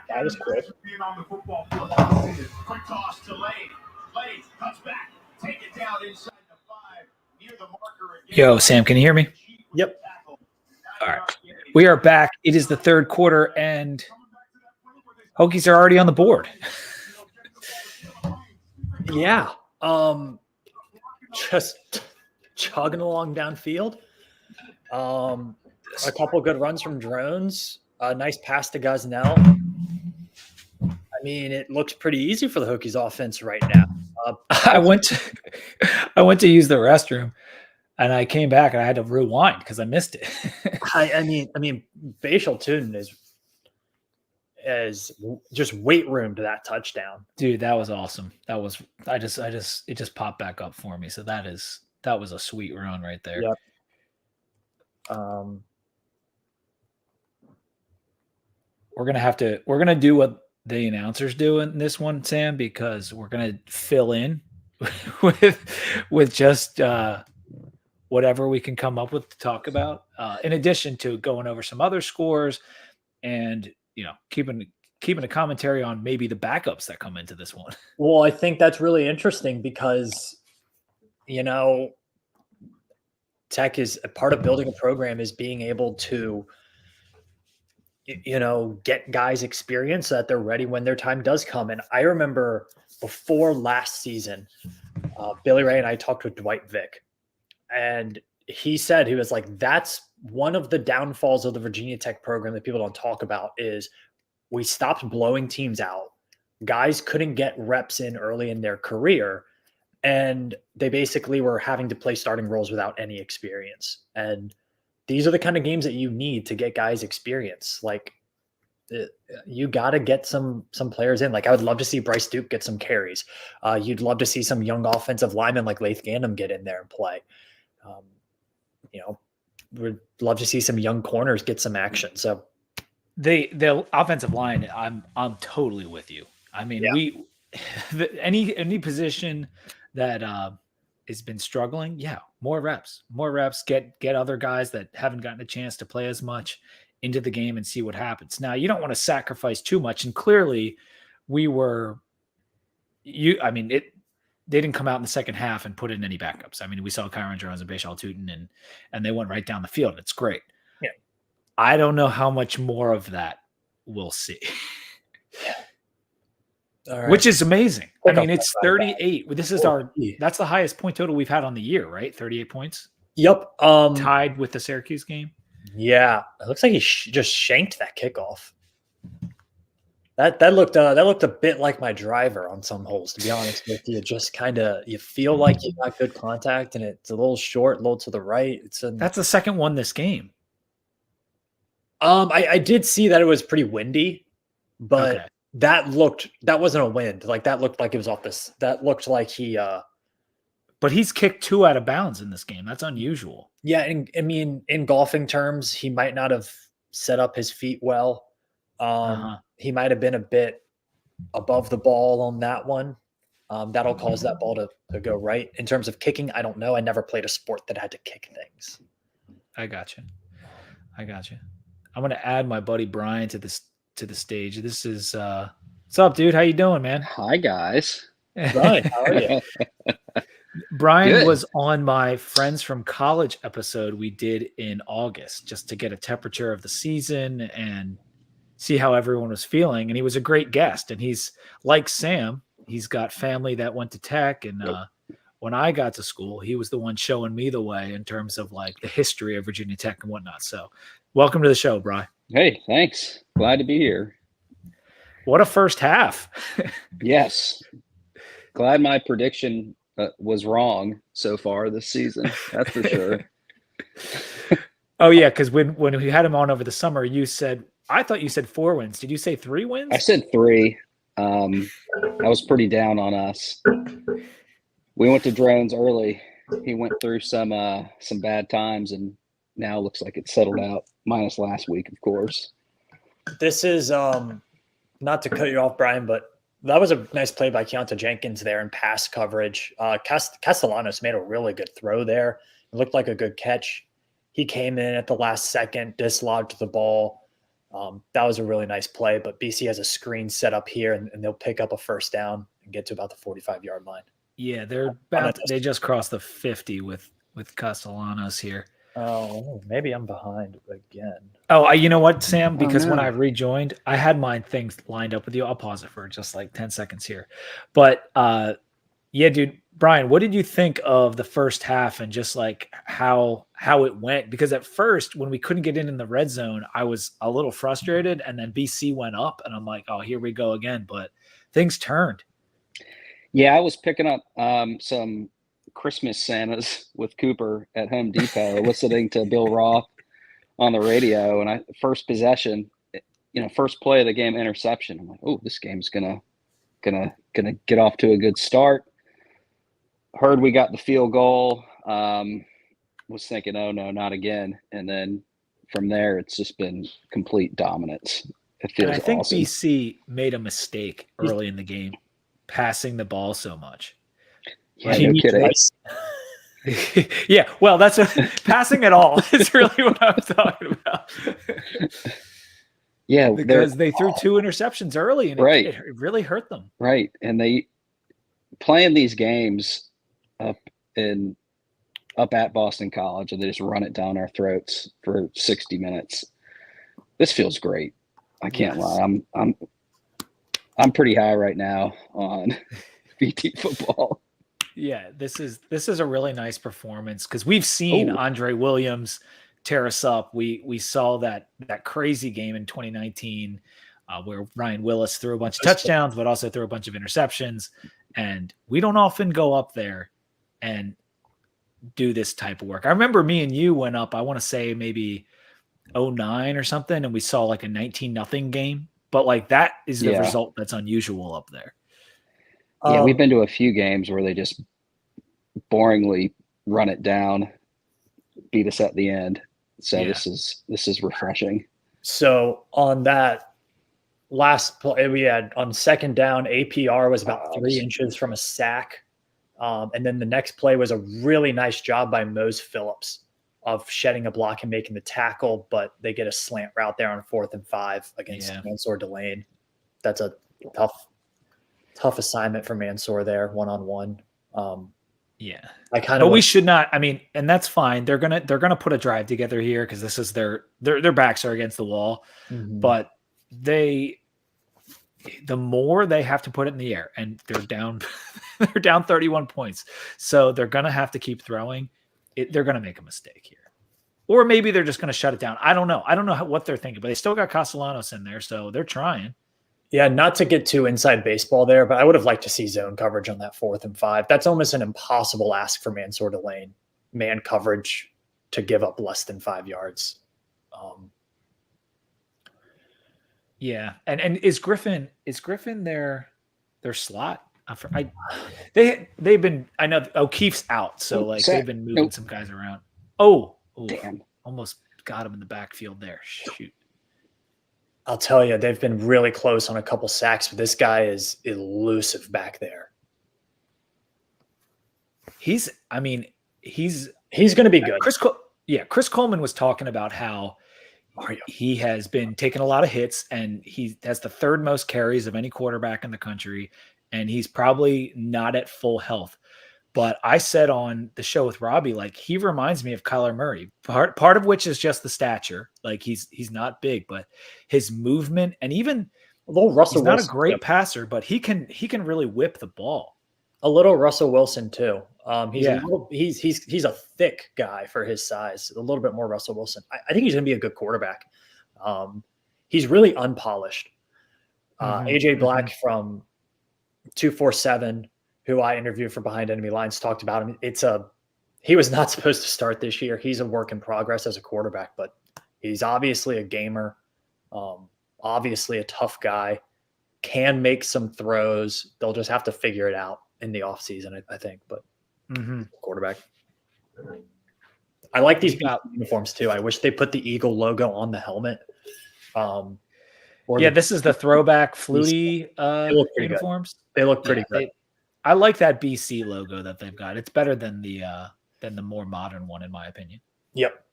That was quick. Quick toss to Lane. Lane cuts back. Take it down inside the 5. Near the marker again. Yo, Sam, can you hear me? Yep. All right. We are back. It is the third quarter, and Hokies are already on the board. Yeah. Just chugging along downfield. A couple good runs from Drones. A nice pass to Gosnell. I mean, it looks pretty easy for the Hokies offense right now. I went to use the restroom, and I came back and I had to rewind because I missed it. I mean, Bashal Tootin is just weight room to that touchdown. Dude, that was awesome. That was it just popped back up for me. So that was a sweet run right there. Yep. We're gonna do what the announcers do in this one, Sam, because we're gonna fill in with just whatever we can come up with to talk about, in addition to going over some other scores and keeping a commentary on maybe the backups that come into this one. Well, I think that's really interesting because Tech is a part of building a program is being able to get guys experience so that they're ready when their time does come. And I remember before last season, Billy Ray and I talked with Dwight Vick, and he said, he was like, that's one of the downfalls of the Virginia Tech program that people don't talk about is we stopped blowing teams out. Guys couldn't get reps in early in their career, and they basically were having to play starting roles without any experience. And these are the kind of games that you need to get guys experience. Like, you got to get some players in. Like, I would love to see Bryce Duke get some carries. You'd love to see some young offensive linemen like Laith Gandam get in there and play. We'd love to see some young corners get some action. So the offensive line, I'm totally with you. I mean, yeah. any position that has been struggling, more reps, get other guys that haven't gotten a chance to play as much into the game and see what happens. Now, you don't want to sacrifice too much, and clearly they didn't come out in the second half and put in any backups. I mean, we saw Kyron Jones and Bashal Tootin, and they went right down the field. It's great. Yeah. I don't know how much more of that we'll see. Yeah. All right. Which is amazing. I mean, it's 38. This is that's the highest point total we've had on the year, right? 38 points. Yep. Tied with the Syracuse game. Yeah. It looks like he just shanked that kickoff. That looked a bit like my driver on some holes, to be honest with you. Just kind of, you feel like you got good contact, and it's a little short, a little to the right. That's the second one this game. I did see that it was pretty windy, but okay. that wasn't a wind. Like, that looked like it was off this. That looked like he. But he's kicked 2 out of bounds in this game. That's unusual. Yeah, and I mean, in golfing terms, he might not have set up his feet well. He might have been a bit above the ball on that one. That'll cause that ball to go right. In terms of kicking, I don't know. I never played a sport that had to kick things. I got you. I'm going to add my buddy Brian to the stage. This is what's up, dude? How you doing, man? Hi, guys. Brian, how are you? Brian Good. was on my Friends from College episode we did in August, just to get a temperature of the season and see how everyone was feeling. And he was a great guest. And he's like Sam. He's got family that went to Tech. And when I got to school, he was the one showing me the way in terms of like the history of Virginia Tech and whatnot. So welcome to the show, Brian. Hey, thanks. Glad to be here. What a first half. Yes. Glad my prediction was wrong so far this season. That's for sure. Oh, yeah, because when we had him on over the summer, I thought you said 4 wins. Did you say 3 wins? I said 3. I was pretty down on us. We went to Drones early. He went through some bad times, and now looks like it's settled out, minus last week, of course. This is not to cut you off, Brian, but that was a nice play by Keonta Jenkins there in pass coverage. Castellanos made a really good throw there. It looked like a good catch. He came in at the last second, dislodged the ball. That was a really nice play, but BC has a screen set up here, and they'll pick up a first down and get to about the 45-yard line. Yeah, they just crossed the 50 with Castellanos here. Oh, maybe I'm behind again. Oh, you know what, Sam? Oh, Because when no. I rejoined, I had my things lined up with you. I'll pause it for just like 10 seconds here. But yeah, dude, Brian, what did you think of the first half and just like how it went? Because at first, when we couldn't get in the red zone, I was a little frustrated, and then BC went up, and I'm like, oh, here we go again. But things turned. Yeah, I was picking up some Christmas Santas with Cooper at Home Depot, listening to Bill Roth on the radio, and first possession, first play of the game, interception. I'm like, oh, this game's gonna get off to a good start. Heard we got the field goal. Was thinking, oh no, not again. And then from there, it's just been complete dominance. It feels And I think awesome. BC made a mistake early in the game, passing the ball so much. Yeah, no kidding. Yeah, well, that's passing at all is really what I'm talking about. Yeah, because they threw 2 interceptions early, and Right. it really hurt them. Right, and they playing these games up at Boston College, and they just run it down our throats for 60 minutes. This feels great. I can't Yes. lie. I'm pretty high right now on BT football. Yeah, this is a really nice performance because we've seen Ooh. Andre Williams tear us up. We saw that crazy game in 2019 where Ryan Willis threw a bunch of touchdowns, but also threw a bunch of interceptions. And we don't often go up there and do this type of work. I remember me and you went up, I want to say maybe 09 or something, and we saw like a 19-0 game. But like that is the result that's unusual up there. Yeah, we've been to a few games where they just boringly run it down, beat us at the end. So Yeah. this is refreshing. So on that last play we had on second down, APR was about 3 inches from a sack. And then the next play was a really nice job by Mose Phillips of shedding a block and making the tackle, but they get a slant route there on 4th and 5 against Mansour Delane. That's a tough assignment for Mansour there, one-on-one. Yeah. But we should not, I mean, and that's fine. They're gonna put a drive together here because this is their backs are against the wall. Mm-hmm. But the more they have to put it in the air, and they're down they're down 31 points. So they're gonna have to keep throwing. They're gonna make a mistake here. Or maybe they're just gonna shut it down. I don't know. I don't know what they're thinking, but they still got Castellanos in there, so they're trying. Yeah, not to get too inside baseball there, but I would have liked to see zone coverage on that 4th and 5. That's almost an impossible ask for Mansour Delane. Man coverage to give up less than 5 yards. Yeah, and is Griffin their slot? They've been, I know O'Keefe's out, so like they've been moving some guys around. Oh, damn! Almost got him in the backfield there. Shoot. I'll tell you, they've been really close on a couple sacks, but this guy is elusive back there. He's going to be good. Chris Coleman was talking about how he has been taking a lot of hits, and he has the 3rd most carries of any quarterback in the country, and he's probably not at full health. But I said on the show with Robbie, like, he reminds me of Kyler Murray, part of which is just the stature. Like, he's not big, but his movement, and even a little Russell he's not Wilson, a great passer, but he can really whip the ball. A little Russell Wilson too. He's a thick guy for his size. A little bit more Russell Wilson. I think he's going to be a good quarterback. He's really unpolished. AJ Black from 247, who I interviewed for Behind Enemy Lines, talked about him. He was not supposed to start this year. He's a work in progress as a quarterback, but he's obviously a gamer, obviously a tough guy, can make some throws. They'll just have to figure it out in the offseason, I think. But quarterback. I like these uniforms too. I wish they put the Eagle logo on the helmet. This is the throwback Flutie uniforms. They look pretty good. I like that BC logo that they've got. It's better than the more modern one, in my opinion. Yep.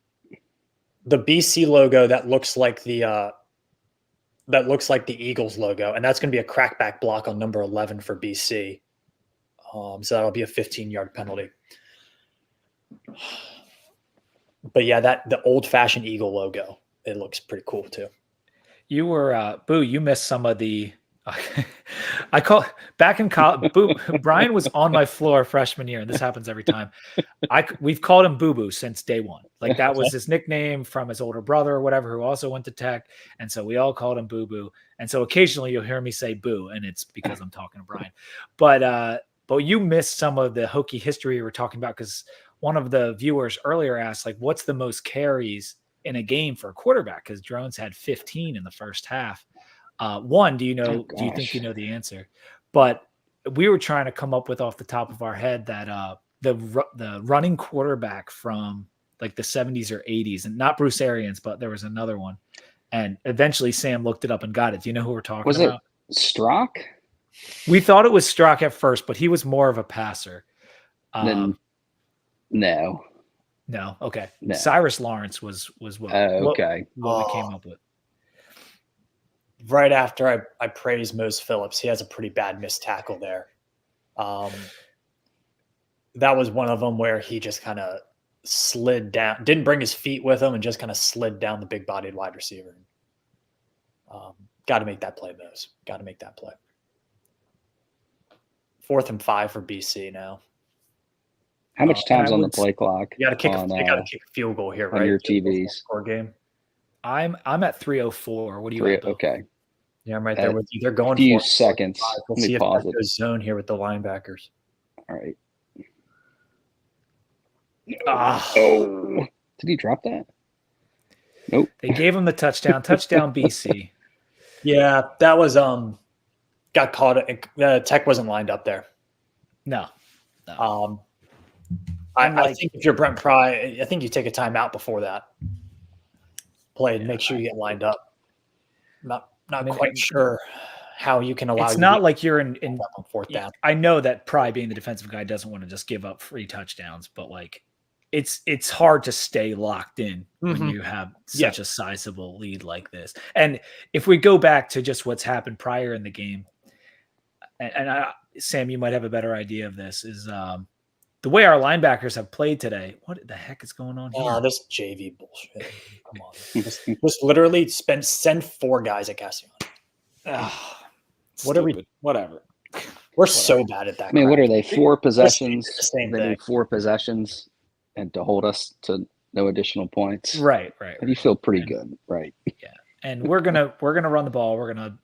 The BC logo that looks like the that looks like the Eagles logo, and that's going to be a crackback block on number 11 for BC. So that'll be a 15-yard penalty. But yeah, the old-fashioned Eagle logo, it looks pretty cool too. You were Boo. You missed some of the. I call back in college. Boo. Brian was on my floor freshman year, and this happens every time. We've called him Boo Boo since day one. Like that was his nickname from his older brother or whatever, who also went to Tech, and so we all called him Boo Boo. And so occasionally you'll hear me say Boo, and it's because I'm talking to Brian. But you missed some of the Hokie history we were talking about because one of the viewers earlier asked, like, what's the most carries in a game for a quarterback? Because Drones had 15 in the first half. One, do you think you know the answer? But we were trying to come up with off the top of our head that the running quarterback from like the 70s or 80s, and not Bruce Arians, but there was another one. And eventually Sam looked it up and got it. Do you know who we're talking about? Was it Strock? We thought it was Strock at first, but he was more of a passer. No. No. Okay. No. Cyrus Lawrence was what okay. what we came up with. Right after I praised Mose Phillips, he has a pretty bad missed tackle there. That was one of them where he just kind of slid down, didn't bring his feet with him, and just kind of slid down the big-bodied wide receiver. Got to make that play, Mose. Got to make that play. 4th and 5 for BC now. How much time's on the play clock? You got to kick a field goal here, right? On your TVs. Score game. I'm at 3:04. What do you at, Bill? Okay. Yeah, I'm right there with you. They're going for a few for seconds. We'll Let see me if pause that it. goes zone here with the linebackers. All right. Oh. Did he drop that? Nope. They gave him the touchdown. Touchdown BC. Yeah, that was got caught. Tech wasn't lined up there. No. I think if you're Brent Pry, I think you take a timeout before that play and make sure you get lined up. Not quite sure how you can allow. It's not like you're in on 4th down. I know that Pry, being the defensive guy, doesn't want to just give up free touchdowns, but like it's hard to stay locked in when you have such a sizable lead like this. And if we go back to just what's happened prior in the game, and Sam, you might have a better idea of this, is the way our linebackers have played today. What the heck is going on here? This JV bullshit. Come on. just literally send 4 guys at Cassian. Whatever. We're so bad at that. I mean, crap. what are they? 4 possessions. The same they thing. need 4 possessions, and to hold us to no additional points. Right. And you feel pretty good, right? Yeah. And we're gonna run the ball. We're gonna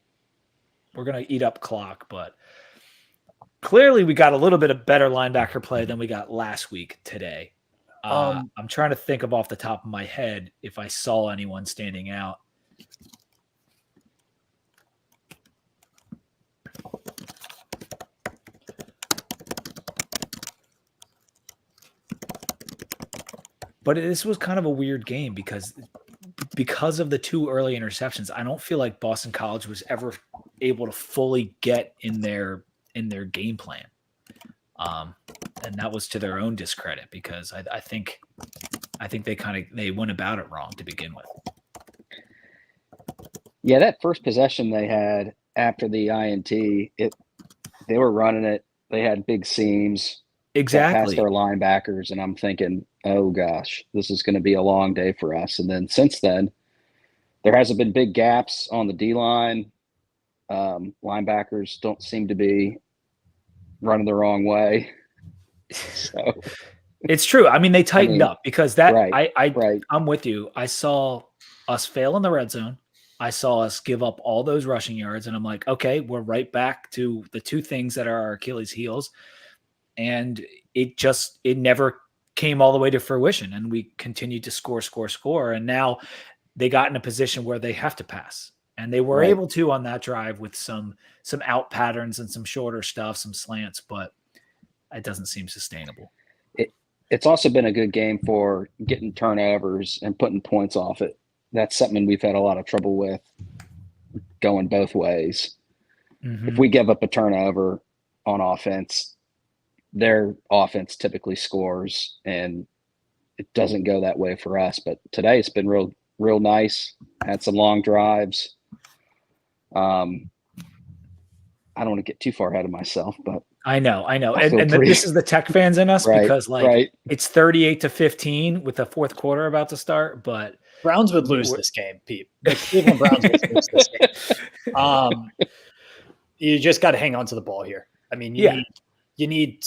eat up clock, but clearly we got a little bit of better linebacker play than we got last week today. I'm trying to think of off the top of my head if I saw anyone standing out. But this was kind of a weird game because of the 2 early interceptions. I don't feel like Boston College was ever able to fully get in their game plan. And that was to their own discredit because I think they went about it wrong to begin with. Yeah, that first possession they had after the INT, they were running it. They had big seams. Exactly. Past our linebackers, and I'm thinking, oh gosh, this is going to be a long day for us. And then since then, there hasn't been big gaps on the D-line. Linebackers don't seem to be running the wrong way. So it's true. I mean, they tightened up because that right. I'm with you. I saw us fail in the red zone. I saw us give up all those rushing yards, and I'm like, okay, we're right back to the 2 things that are our Achilles heels. And it never came all the way to fruition, and we continued to score. And now they got in a position where they have to pass, and they were able to on that drive with some out patterns and some shorter stuff, some slants, but it doesn't seem sustainable. It's also been a good game for getting turnovers and putting points off it. That's something we've had a lot of trouble with going both ways. Mm-hmm. If we give up a turnover on offense, their offense typically scores, and it doesn't go that way for us. But today it's been real nice. Had some long drives. Um, I don't want to get too far ahead of myself, but I know. I And, feel and pretty- this is the Tech fans in us Right, because like right. it's 38-15 with the fourth quarter about to start, but Browns would lose this game, Pete. The Cleveland Browns would lose this game. You just got to hang on to the ball here. I mean, you need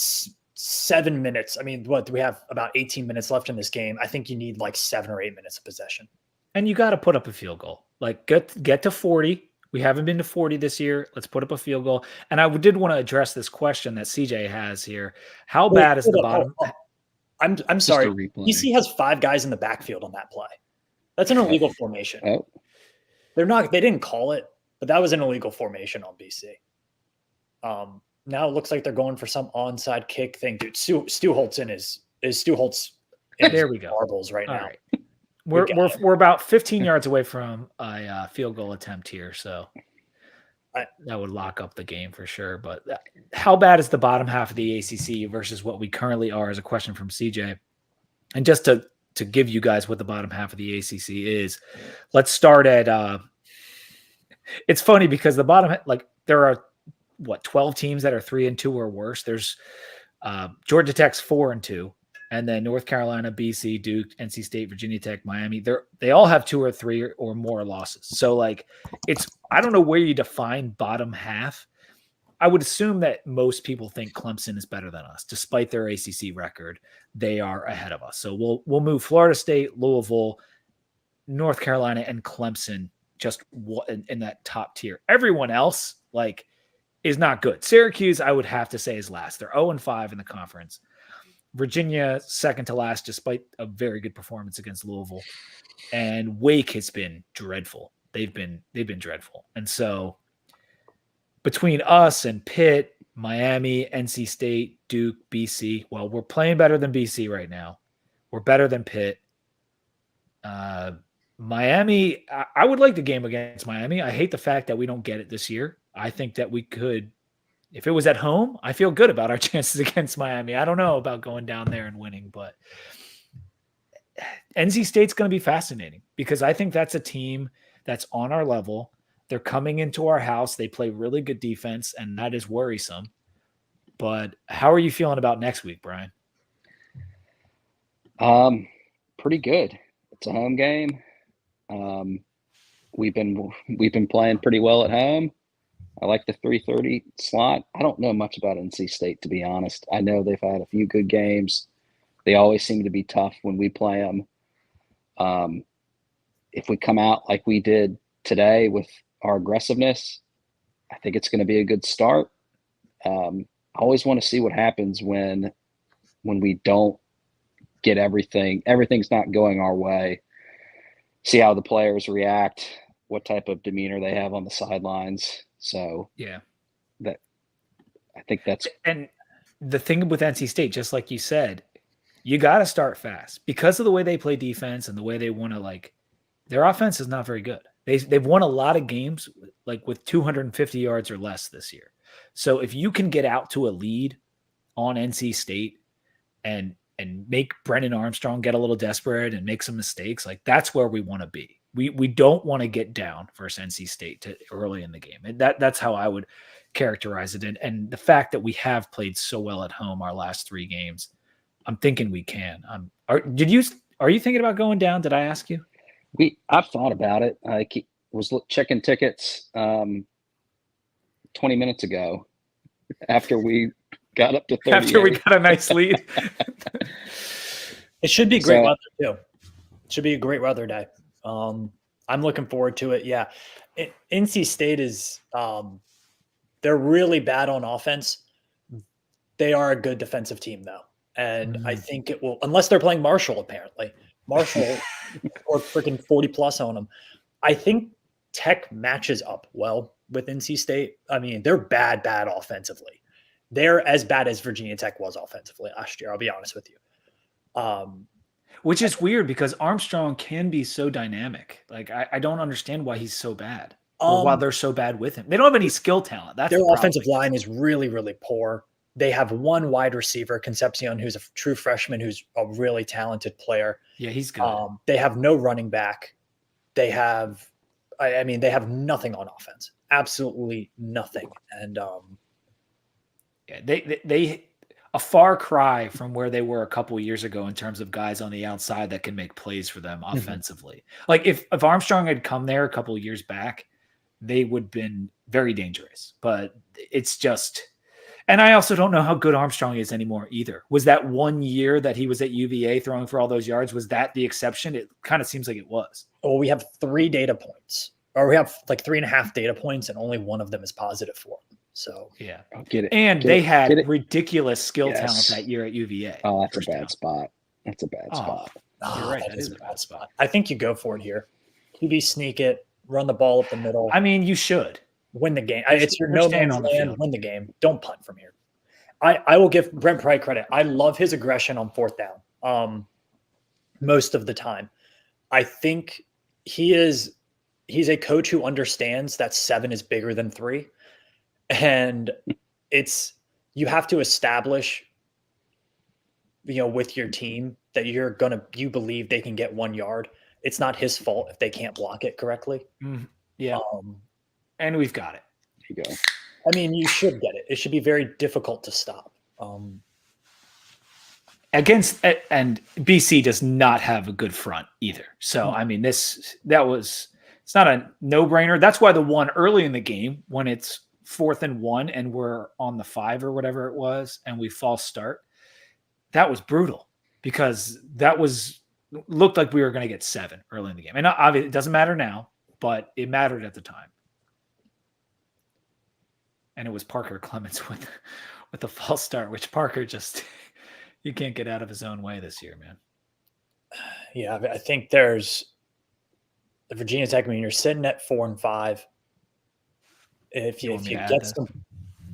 7 minutes. I mean, what do we have? About 18 minutes left in this game. I think you need like 7 or 8 minutes of possession. and you got to put up a field goal. Like get to 40. We haven't been to 40 this year. Let's put up a field goal. And I did want to address this question that CJ has here. How bad is the bottom? I'm sorry. a replay. BC has 5 guys in the backfield on that play. That's an illegal formation. Oh, They didn't call it, but that was an illegal formation on BC. Now it looks like they're going for some onside kick thing. Dude, Stu Holtz Stu Holtz in There we go. marbles right All now. right. We're about 15 yards away from a field goal attempt here, so that would lock up the game for sure. But how bad is the bottom half of the ACC versus what we currently are? Is a question from CJ. And just to give you guys what the bottom half of the ACC is, let's start at. It's funny because the bottom, like there are 12 teams that are 3-2 or worse. There's Georgia Tech's 4-2. And then North Carolina, BC, Duke, NC State, Virginia Tech, Miami, they all have 2 or 3 or more losses. So like I don't know where you define bottom half. I would assume that most people think Clemson is better than us, despite their ACC record. They are ahead of us. So we'll move Florida State, Louisville, North Carolina, and Clemson just in that top tier. Everyone else like is not good. Syracuse, I would have to say, is last. They're 0-5 in the conference. Virginia, second to last, despite a very good performance against Louisville. And Wake has been dreadful. They've been dreadful. And so between us and Pitt, Miami, NC State, Duke, BC, well, we're playing better than BC right now. We're better than Pitt. Miami, I would like the game against Miami. I hate the fact that we don't get it this year. I think that we could. If it was at home, I feel good about our chances against Miami. I don't know about going down there and winning, but NC State's going to be fascinating because I think that's a team that's on our level. They're coming into our house. They play really good defense, and that is worrisome. But how are you feeling about next week, Brian? pretty good. It's a home game. We've been playing pretty well at home. I like the 3:30 slot. I don't know much about NC State, to be honest. I know they've had a few good games. They always seem to be tough when we play them. If we come out like we did today with our aggressiveness, I think it's going to be a good start. I always want to see what happens when we don't get everything. Everything's not going our way. See how the players react, what type of demeanor they have on the sidelines. So yeah, I think that's. And the thing with NC State, just like you said, you got to start fast because of the way they play defense and the way they want to their offense is not very good. They've won a lot of games with 250 yards or less this year. So if you can get out to a lead on NC State and make Brennan Armstrong get a little desperate and make some mistakes, that's where we want to be. We don't want to get down versus NC State early in the game. And that's how I would characterize it. And the fact that we have played so well at home our last 3 games, I'm thinking we can. Are you thinking about going down? Did I ask you? I've thought about it. I was checking tickets 20 minutes ago after we got up to 30. After we got a nice lead. It should be great weather too. It should be a great weather day. I'm looking forward to it. Yeah. NC State is they're really bad on offense. They are a good defensive team though. And I think it will, unless they're playing Marshall, apparently. Marshall or freaking 40 plus on them. I think Tech matches up well with NC State. I mean, they're bad offensively. They're as bad as Virginia Tech was offensively last year. I'll be honest with you. Which is weird because Armstrong can be so dynamic. I don't understand why he's so bad. Or why they're so bad with him. They don't have any skill talent. That's their offensive line is really, really poor. They have one wide receiver, Concepcion, who's a true freshman, who's a really talented player. Yeah, he's good. They have no running back. They have nothing on offense. absolutely nothing. And Yeah, they a far cry from where they were a couple years ago in terms of guys on the outside that can make plays for them offensively. Like if Armstrong had come there a couple years back, they would have been very dangerous. But it's just, and I also don't know how good Armstrong is anymore either. Was that 1 year that he was at UVA throwing for all those yards? Was that the exception? It kind of seems like it was. well, we have 3 data points, or we have like 3.5 data points, and only one of them is positive for him. So Yeah. I'll get it. And Get they it, had get it. ridiculous skill talent Yes. that year at UVA. Oh, that's a First bad down. spot. That's a bad spot. You're right. That That is is a bad spot. I think you go for it here. QB sneak it, run the ball up the middle, I mean, you should. win the game. They're- It's your they're no staying man's on the land. field. Win the game. Don't punt from here. I will give Brent Pry credit. I love his aggression on 4th down. Most of the time, I think he's a coach who understands that 7 is bigger than 3, and you have to establish, with your team that you believe they can get 1 yard. It's not his fault if they can't block it correctly. Yeah. And we've got it. There you go. I mean, you should get it. It should be very difficult to stop. Against, and BC does not have a good front either. So, I mean, it's not a no-brainer. That's why the one early in the game, when it's 4th and 1 and we're on the 5 or whatever it was, and we false start, that was brutal because looked like we were going to get 7 early in the game. And obviously it doesn't matter now, but it mattered at the time. And it was Parker Clements with the false start, which Parker just you can't get out of his own way this year, man. Yeah, I think there's the Virginia Tech. I mean, you're sitting at 4 and 5. If you get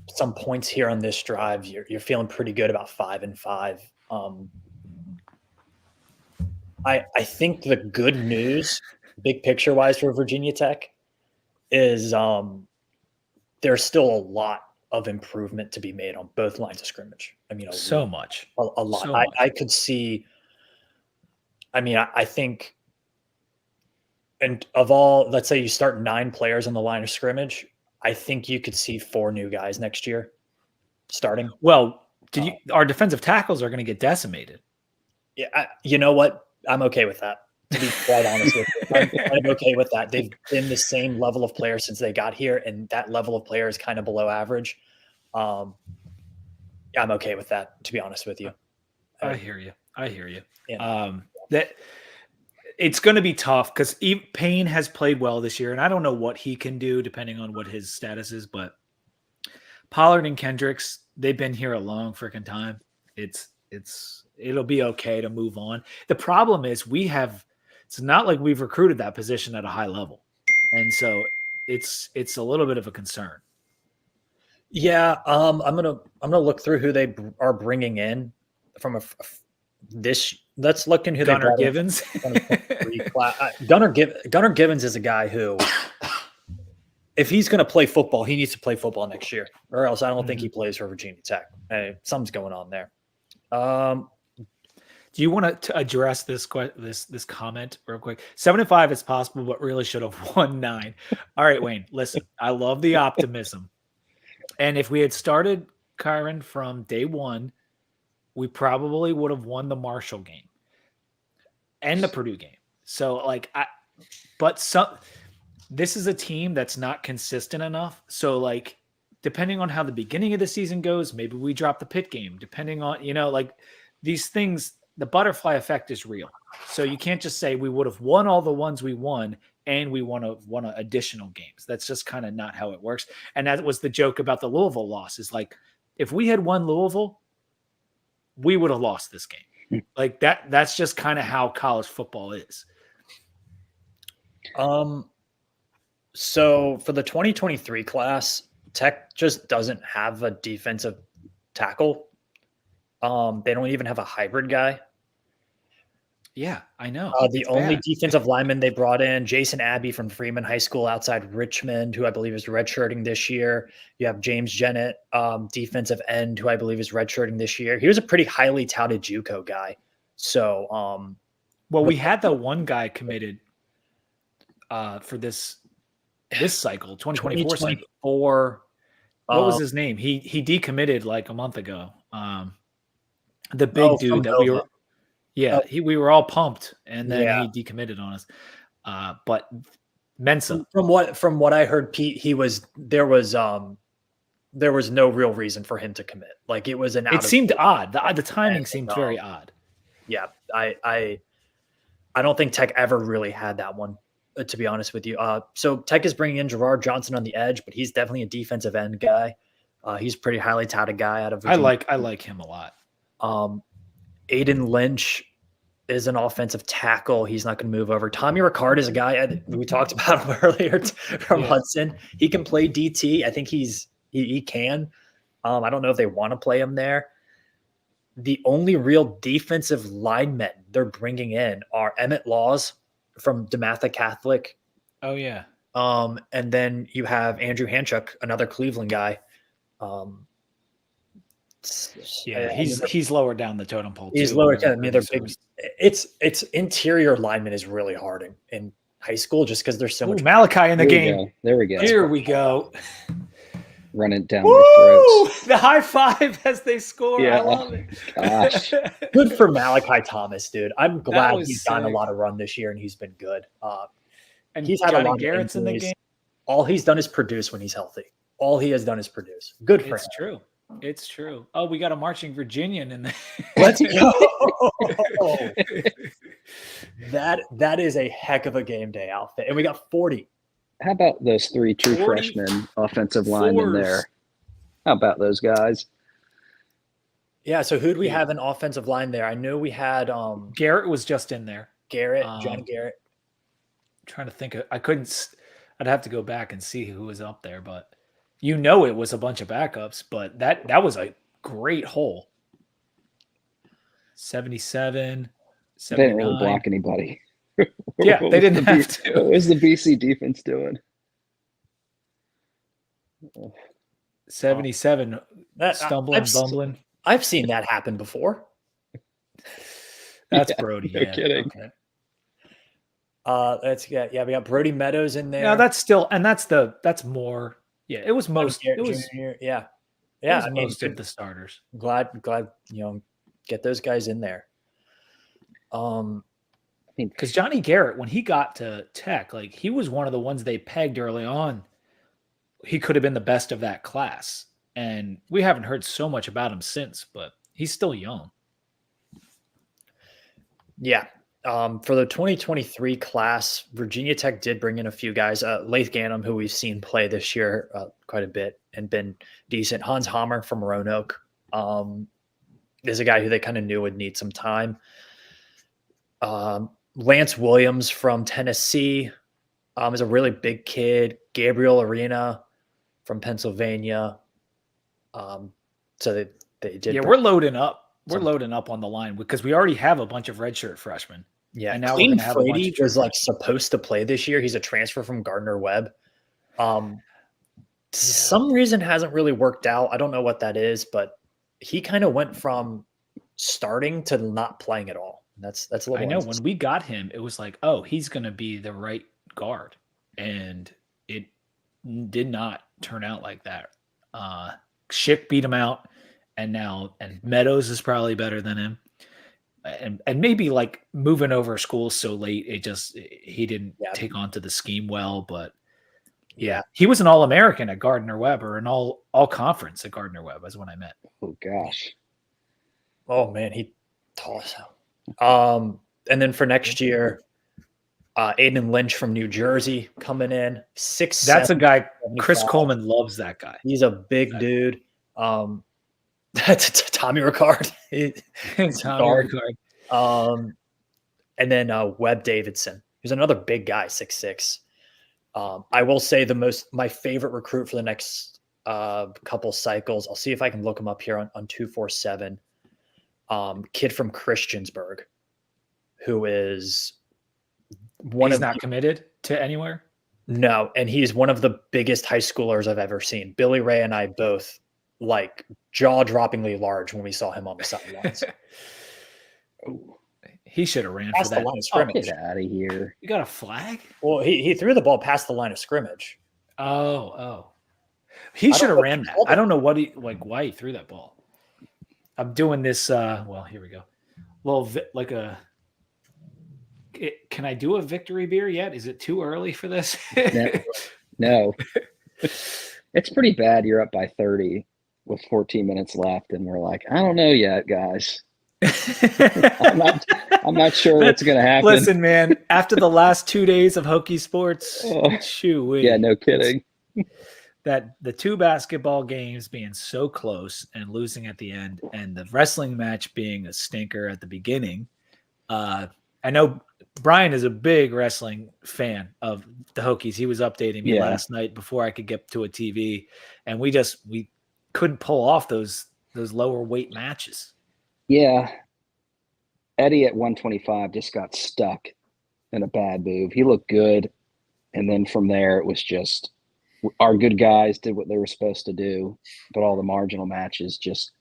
some points here on this drive, you're feeling pretty good about 5 and 5. I think the good news, big picture wise, for Virginia Tech is there's still a lot of improvement to be made on both lines of scrimmage. I mean, so much. A lot. So much. I could see. I mean, I think, and of all, let's say you start 9 players on the line of scrimmage, I think you could see 4 new guys next year starting. Well, our defensive tackles are going to get decimated. Yeah, you know what? I'm okay with that. To be quite honest with you, I'm okay with that. They've been the same level of player since they got here, and that level of player is kind of below average. Yeah, I'm okay with that. To be honest with you, I hear you. Yeah. That it's going to be tough because Payne has played well this year, and I don't know what he can do depending on what his status is. But Pollard and Kendricks, they've been here a long freaking time. It'll be okay to move on. The problem is it's not like we've recruited that position at a high level, and so it's a little bit of a concern. Yeah, I'm gonna look through who they are bringing in from this. Let's look in who Gunnar they brought Givens. in. Gunnar Givens is a guy who, if he's going to play football, he needs to play football next year, or else I don't think he plays for Virginia Tech. Something's going on there. Do you want to address this comment real quick? 7 and 5 is possible, but really should have won 9. All right, Wayne, listen, I love the optimism. And if we had started Kyron from day 1, we probably would have won the Marshall game and the Purdue game. So this is a team that's not consistent enough. So depending on how the beginning of the season goes, maybe we drop the Pitt game, depending on, these things, the butterfly effect is real. So you can't just say we would have won all the ones we won and we won additional games. That's just kind of not how it works. And that was the joke about the Louisville loss is if we had won Louisville, we would have lost this game. That's just kind of how college football is. So for the 2023 class, Tech just doesn't have a defensive tackle. They don't even have a hybrid guy. Yeah, I know. The only defensive lineman they brought in, Jason Abbey from Freeman High School outside Richmond, who I believe is redshirting this year. You have James Jennett, defensive end, who I believe is redshirting this year. He was a pretty highly touted JUCO guy. So, we had the one guy committed for this this cycle, 2024 cycle. 2024. What was his name? He decommitted like a month ago. The big from dude that we Nova. were, we were all pumped, and then Yeah. he decommitted on us. But Mensa, From what I heard, Pete, there was no real reason for him to commit. Like it was it seemed odd. The timing seemed very odd. Yeah, I don't think Tech ever really had that one, to be honest with you. So Tech is bringing in Gerard Johnson on the edge, but he's definitely a defensive end guy. He's a pretty highly touted guy out of Virginia. I like him a lot. Aiden Lynch is an offensive tackle. He's not going to move over. Tommy Ricard is a guy we talked about him earlier from Hudson. He can play DT. I think he can. I don't know if they want to play him there. The only real defensive linemen they're bringing in are Emmett Laws from DeMatha Catholic. Oh yeah. And then you have Andrew Hanchuk, another Cleveland guy. He's lower down the totem pole. He's lower down. I mean, they're big. It's interior lineman is really hard in high school just because there's so much. Malachi in the game. There we go. Here we go. Running down their throats. The high five as they score. Yeah. I love it. Gosh. Good for Malachi Thomas, dude. I'm glad was he's gotten a sick. lot of run this year and he's been good. And he's had Johnny a lot Garrett's of in the injuries. game. All he's done is produce when he's healthy. All he has done is produce. Good for It's him. true. It's true. Oh, we got a marching Virginian in there. Let's go. That is a heck of a game day outfit. And we got 40. How about those 3 true 40 freshmen offensive linemen fours. there? How about those guys? Yeah, so who'd we have in offensive line there? I know we had Garrett was just in there. Garrett, John Garrett. Trying to think of, I'd have to go back and see who was up there, but it was a bunch of backups, but that was a great hole. 77, They didn't 79. really block anybody. Yeah, they didn't have to. What was the BC defense doing? 77, stumbling, bumbling. I've seen that happen before. That's Yeah, Brody. no Yeah. kidding. Okay. We got Brody Meadows in there. Yeah, that's more. Yeah, it was most. Garrett It was, Jr. Yeah. it Yeah, was I mean, most of the starters. glad get those guys in there. Because Johnny Garrett, when he got to Tech, like he was one of the ones they pegged early on. He could have been the best of that class, and we haven't heard so much about him since. But he's still young. Yeah. For the 2023 class, Virginia Tech did bring in a few guys. Laith Ganem, who we've seen play this year quite a bit and been decent. Hans Hammer from Roanoke is a guy who they kind of knew would need some time. Lance Williams from Tennessee is a really big kid. Gabriel Arena from Pennsylvania. So they did. Yeah, we're loading up. We're loading up on the line because we already have a bunch of redshirt freshmen. Yeah, and now we're Clayton gonna have a bunch Frady of was like supposed to play this year. He's a transfer from Gardner Webb. Some reason hasn't really worked out. I don't know what that is, but he kind of went from starting to not playing at all. That's a little. I know when we got him, it was like, oh, he's going to be the right guard, and it did not turn out like that. Schick beat him out, and Meadows is probably better than him. And maybe like moving over school so late, he didn't take on to the scheme well. But yeah, he was an All-American at Gardner Webb, or an all conference at Gardner Webb, is what I meant. Oh gosh. Oh man, he tossed him. And then for next year, Aiden Lynch from New Jersey coming in. 6'7". That's a guy. Chris 75. Coleman loves that guy. He's a big dude. That's Tommy Ricard. Tommy Ricard. And then Webb Davidson, who's another big guy, 6'6". I will say my favorite recruit for the next couple cycles. I'll see if I can look him up here on 247. Kid from Christiansburg, who is He's not committed to anywhere. No, and he's one of the biggest high schoolers I've ever seen. Billy Ray and I both jaw-droppingly large when we saw him on the sidelines. He should have ran for past the that. line of Oh, scrimmage. get out of here. You got a flag? Well, he threw the ball past the line of scrimmage. Oh. He I don't should have know if ran he that. called I it. don't know why he threw that ball. I'm doing this. Well, here we go. Can I do a victory beer yet? Is it too early for this? No. It's pretty bad. You're up by 30 with 14 minutes left, and we're like, I don't know yet, guys. I'm not sure what's going to happen. Listen, man, after the last 2 days of Hokie sports, Oh, shoo-wee. yeah, no kidding. That the 2 basketball games being so close and losing at the end, and the wrestling match being a stinker at the beginning. I know Brian is a big wrestling fan of the Hokies. He was updating me Yeah. last night before I could get to a TV, and we couldn't pull off those lower weight matches. Yeah. Eddie at 125 just got stuck in a bad move. He looked good. And then from there, it was just our good guys did what they were supposed to do. But all the marginal matches just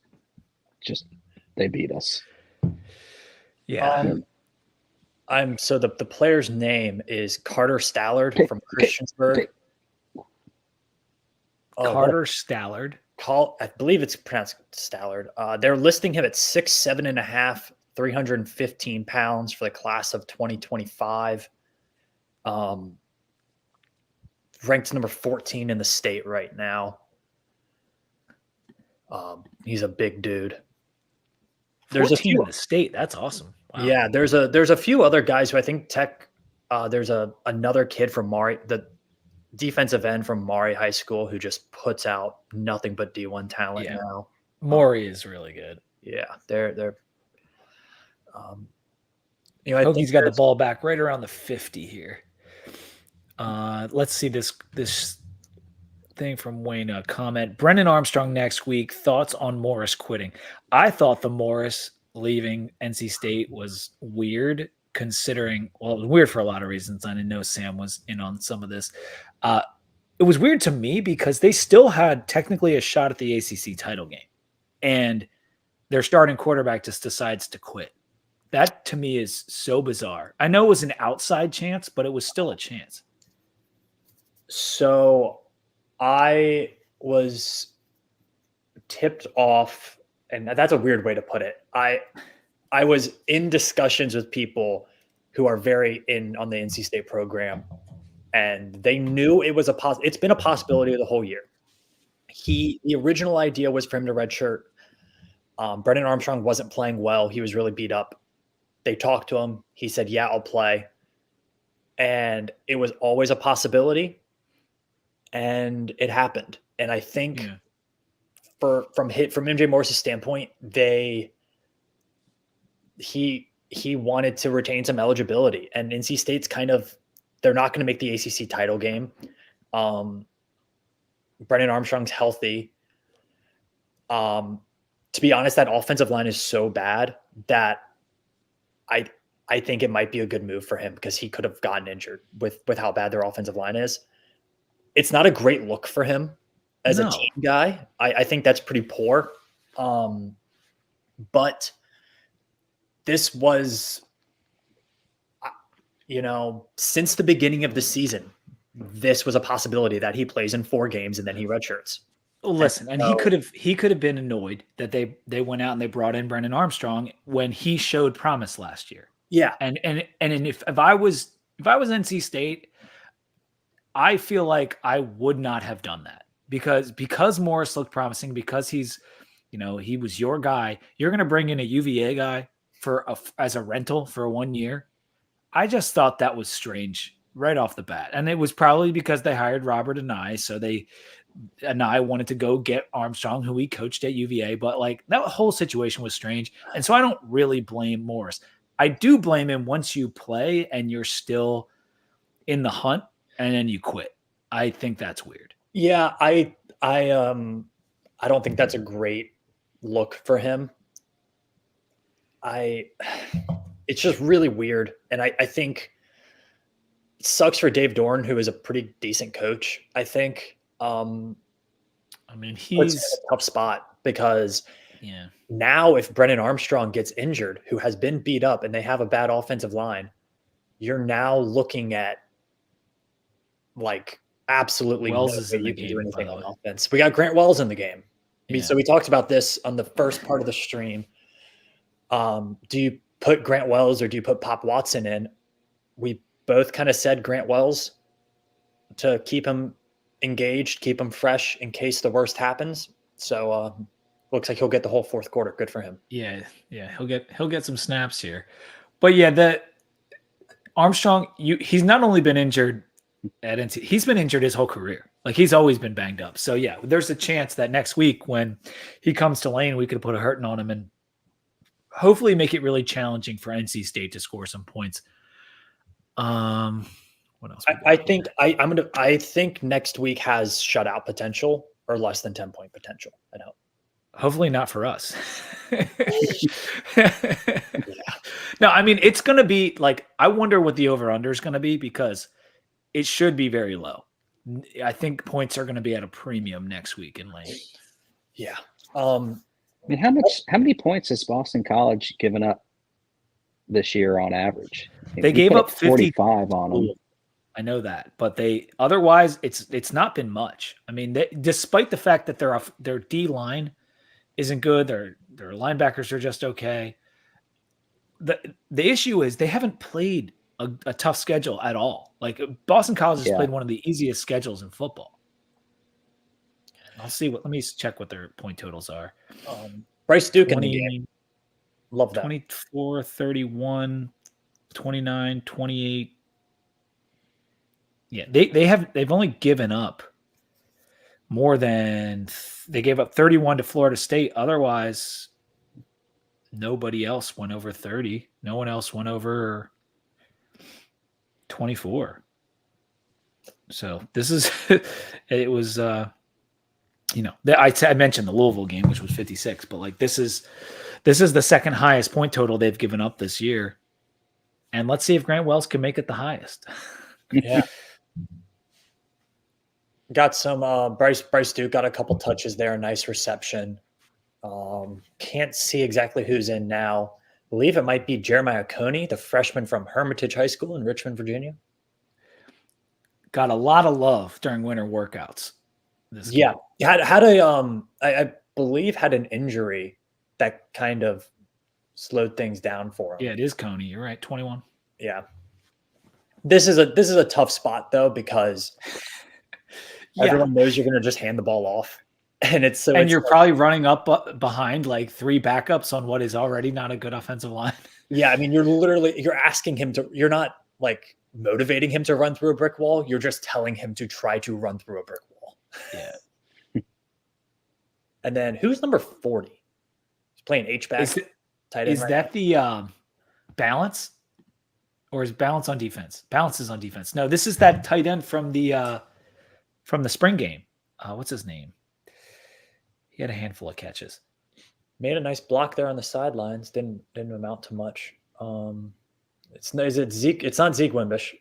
they beat us. Yeah. So the player's name is Carter Stallard from Pick. Christiansburg. Carter Stallard. I believe it's pronounced Stallard. They're listing him at 6'7.5", 315 pounds for the class of 2025. Ranked number 14 in the state right now. He's a big dude. There's a few in the state. That's awesome. Wow. Yeah, there's a few other guys who I think Tech. There's another kid from Maury, the defensive end from Maury High School, who just puts out nothing but D1 talent now. Maury is really good. Yeah, they're. I Hokies think got the ball back right around the 50 here. Let's see this thing from Wayne. Comment: Brennan Armstrong next week. Thoughts on Morris quitting? I thought the Morris leaving NC State was weird, considering, well, it was weird for a lot of reasons. I didn't know Sam was in on some of this. It was weird to me because they still had technically a shot at the ACC title game, and their starting quarterback just decides to quit. That to me is so bizarre. I know it was an outside chance, but it was still a chance. So I was tipped off, and that's a weird way to put it. I was in discussions with people who are very in on the NC State program, and they knew it was it's been a possibility the whole year. The original idea was for him to redshirt. Brennan Armstrong wasn't playing well. He was really beat up. They talked to him. He said, yeah, I'll play. And it was always a possibility. And it happened. And I think from MJ Morris's standpoint, he wanted to retain some eligibility. And NC State's they're not going to make the ACC title game. Brennan Armstrong's healthy. To be honest, that offensive line is so bad that I think it might be a good move for him because he could have gotten injured with how bad their offensive line is. It's not a great look for him as a team guy. I think that's pretty poor. But this was, since the beginning of the season, this was a possibility that he plays in 4 games and then he redshirts. Listen, and he could have been annoyed that they went out and they brought in Brennan Armstrong when he showed promise last year. Yeah, and if I was NC State, I feel like I would not have done that because Morris looked promising, because he's, he was your guy. You're going to bring in a UVA guy as a rental for 1 year. I just thought that was strange right off the bat, and it was probably because they hired Robert Anai, so Anai wanted to go get Armstrong, who he coached at UVA, but that whole situation was strange. And so I don't really blame Morris. I do blame him once you play and you're still in the hunt and then you quit. I think that's weird. Yeah, I don't think that's a great look for him. It's just really weird. And I think it sucks for Dave Dorn, who is a pretty decent coach, I think. He's in a tough spot because Yeah. Now, if Brennan Armstrong gets injured, who has been beat up, and they have a bad offensive line, you're now looking at like absolutely Wells no is way in the you can do game, by anything the on way. offense. We got Grant Wells in the game. I mean, Yeah. so we talked about this on the first part of the stream. Do you put Grant Wells or do you put Pop Watson in? We both kind of said Grant Wells to keep him engaged, keep him fresh in case the worst happens. So looks like he'll get the whole fourth quarter. Good for him. Yeah, he'll get some snaps here. But yeah, the Armstrong, he's not only been injured at NC, he's been injured his whole career. Like he's always been banged up. So yeah, there's a chance that next week when he comes to Lane, we could put a hurting on him and hopefully make it really challenging for NC State to score some points. What else? I think next week has shutout potential or less than 10-point potential. I know. Hopefully not for us. No, I mean, it's going to be like, I wonder what the over-under is going to be because it should be very low. I think points are going to be at a premium next week in Lane. Yeah. I mean, how many points has Boston College given up this year on average? They gave up 45 on them. I know that, but otherwise it's not been much. I mean, despite the fact that their D line isn't good, their linebackers are just okay. The issue is they haven't played a tough schedule at all. Like Boston College has played one of the easiest schedules in football. Let me check what their point totals are. Bryce Duke in the game. Love that. 24, 31, 29, 28. Yeah, they've only given up more than they gave up 31 to Florida State. Otherwise, nobody else went over 30. No one else went over 24. So this is it was I mentioned the Louisville game, which was 56, but like this is the second highest point total they've given up this year. And let's see if Grant Wells can make it the highest. Yeah. Got some Bryce Duke got a couple touches there, a nice reception. Can't see exactly who's in now. Believe it might be Jeremiah Coney, the freshman from Hermitage High School in Richmond, Virginia. Got a lot of love during winter workouts. Yeah. I believe had an injury that kind of slowed things down for him. Yeah, it is Coney. You're right. 21. Yeah. This is a tough spot though, because everyone knows you're going to just hand the ball off. And you're probably running up behind like three backups on what is already not a good offensive line. Yeah. I mean, you're asking him you're not like motivating him to run through a brick wall. You're just telling him to try to run through a brick wall. Yeah. And then who's number 40? He's playing H-back. Is that the Balance? Or is Balance on defense? Balance is on defense. No, this is that tight end from the spring game. What's his name? He had a handful of catches. Made a nice block there on the sidelines. Didn't amount to much. Is it Zeke? It's not Zeke Wimbish.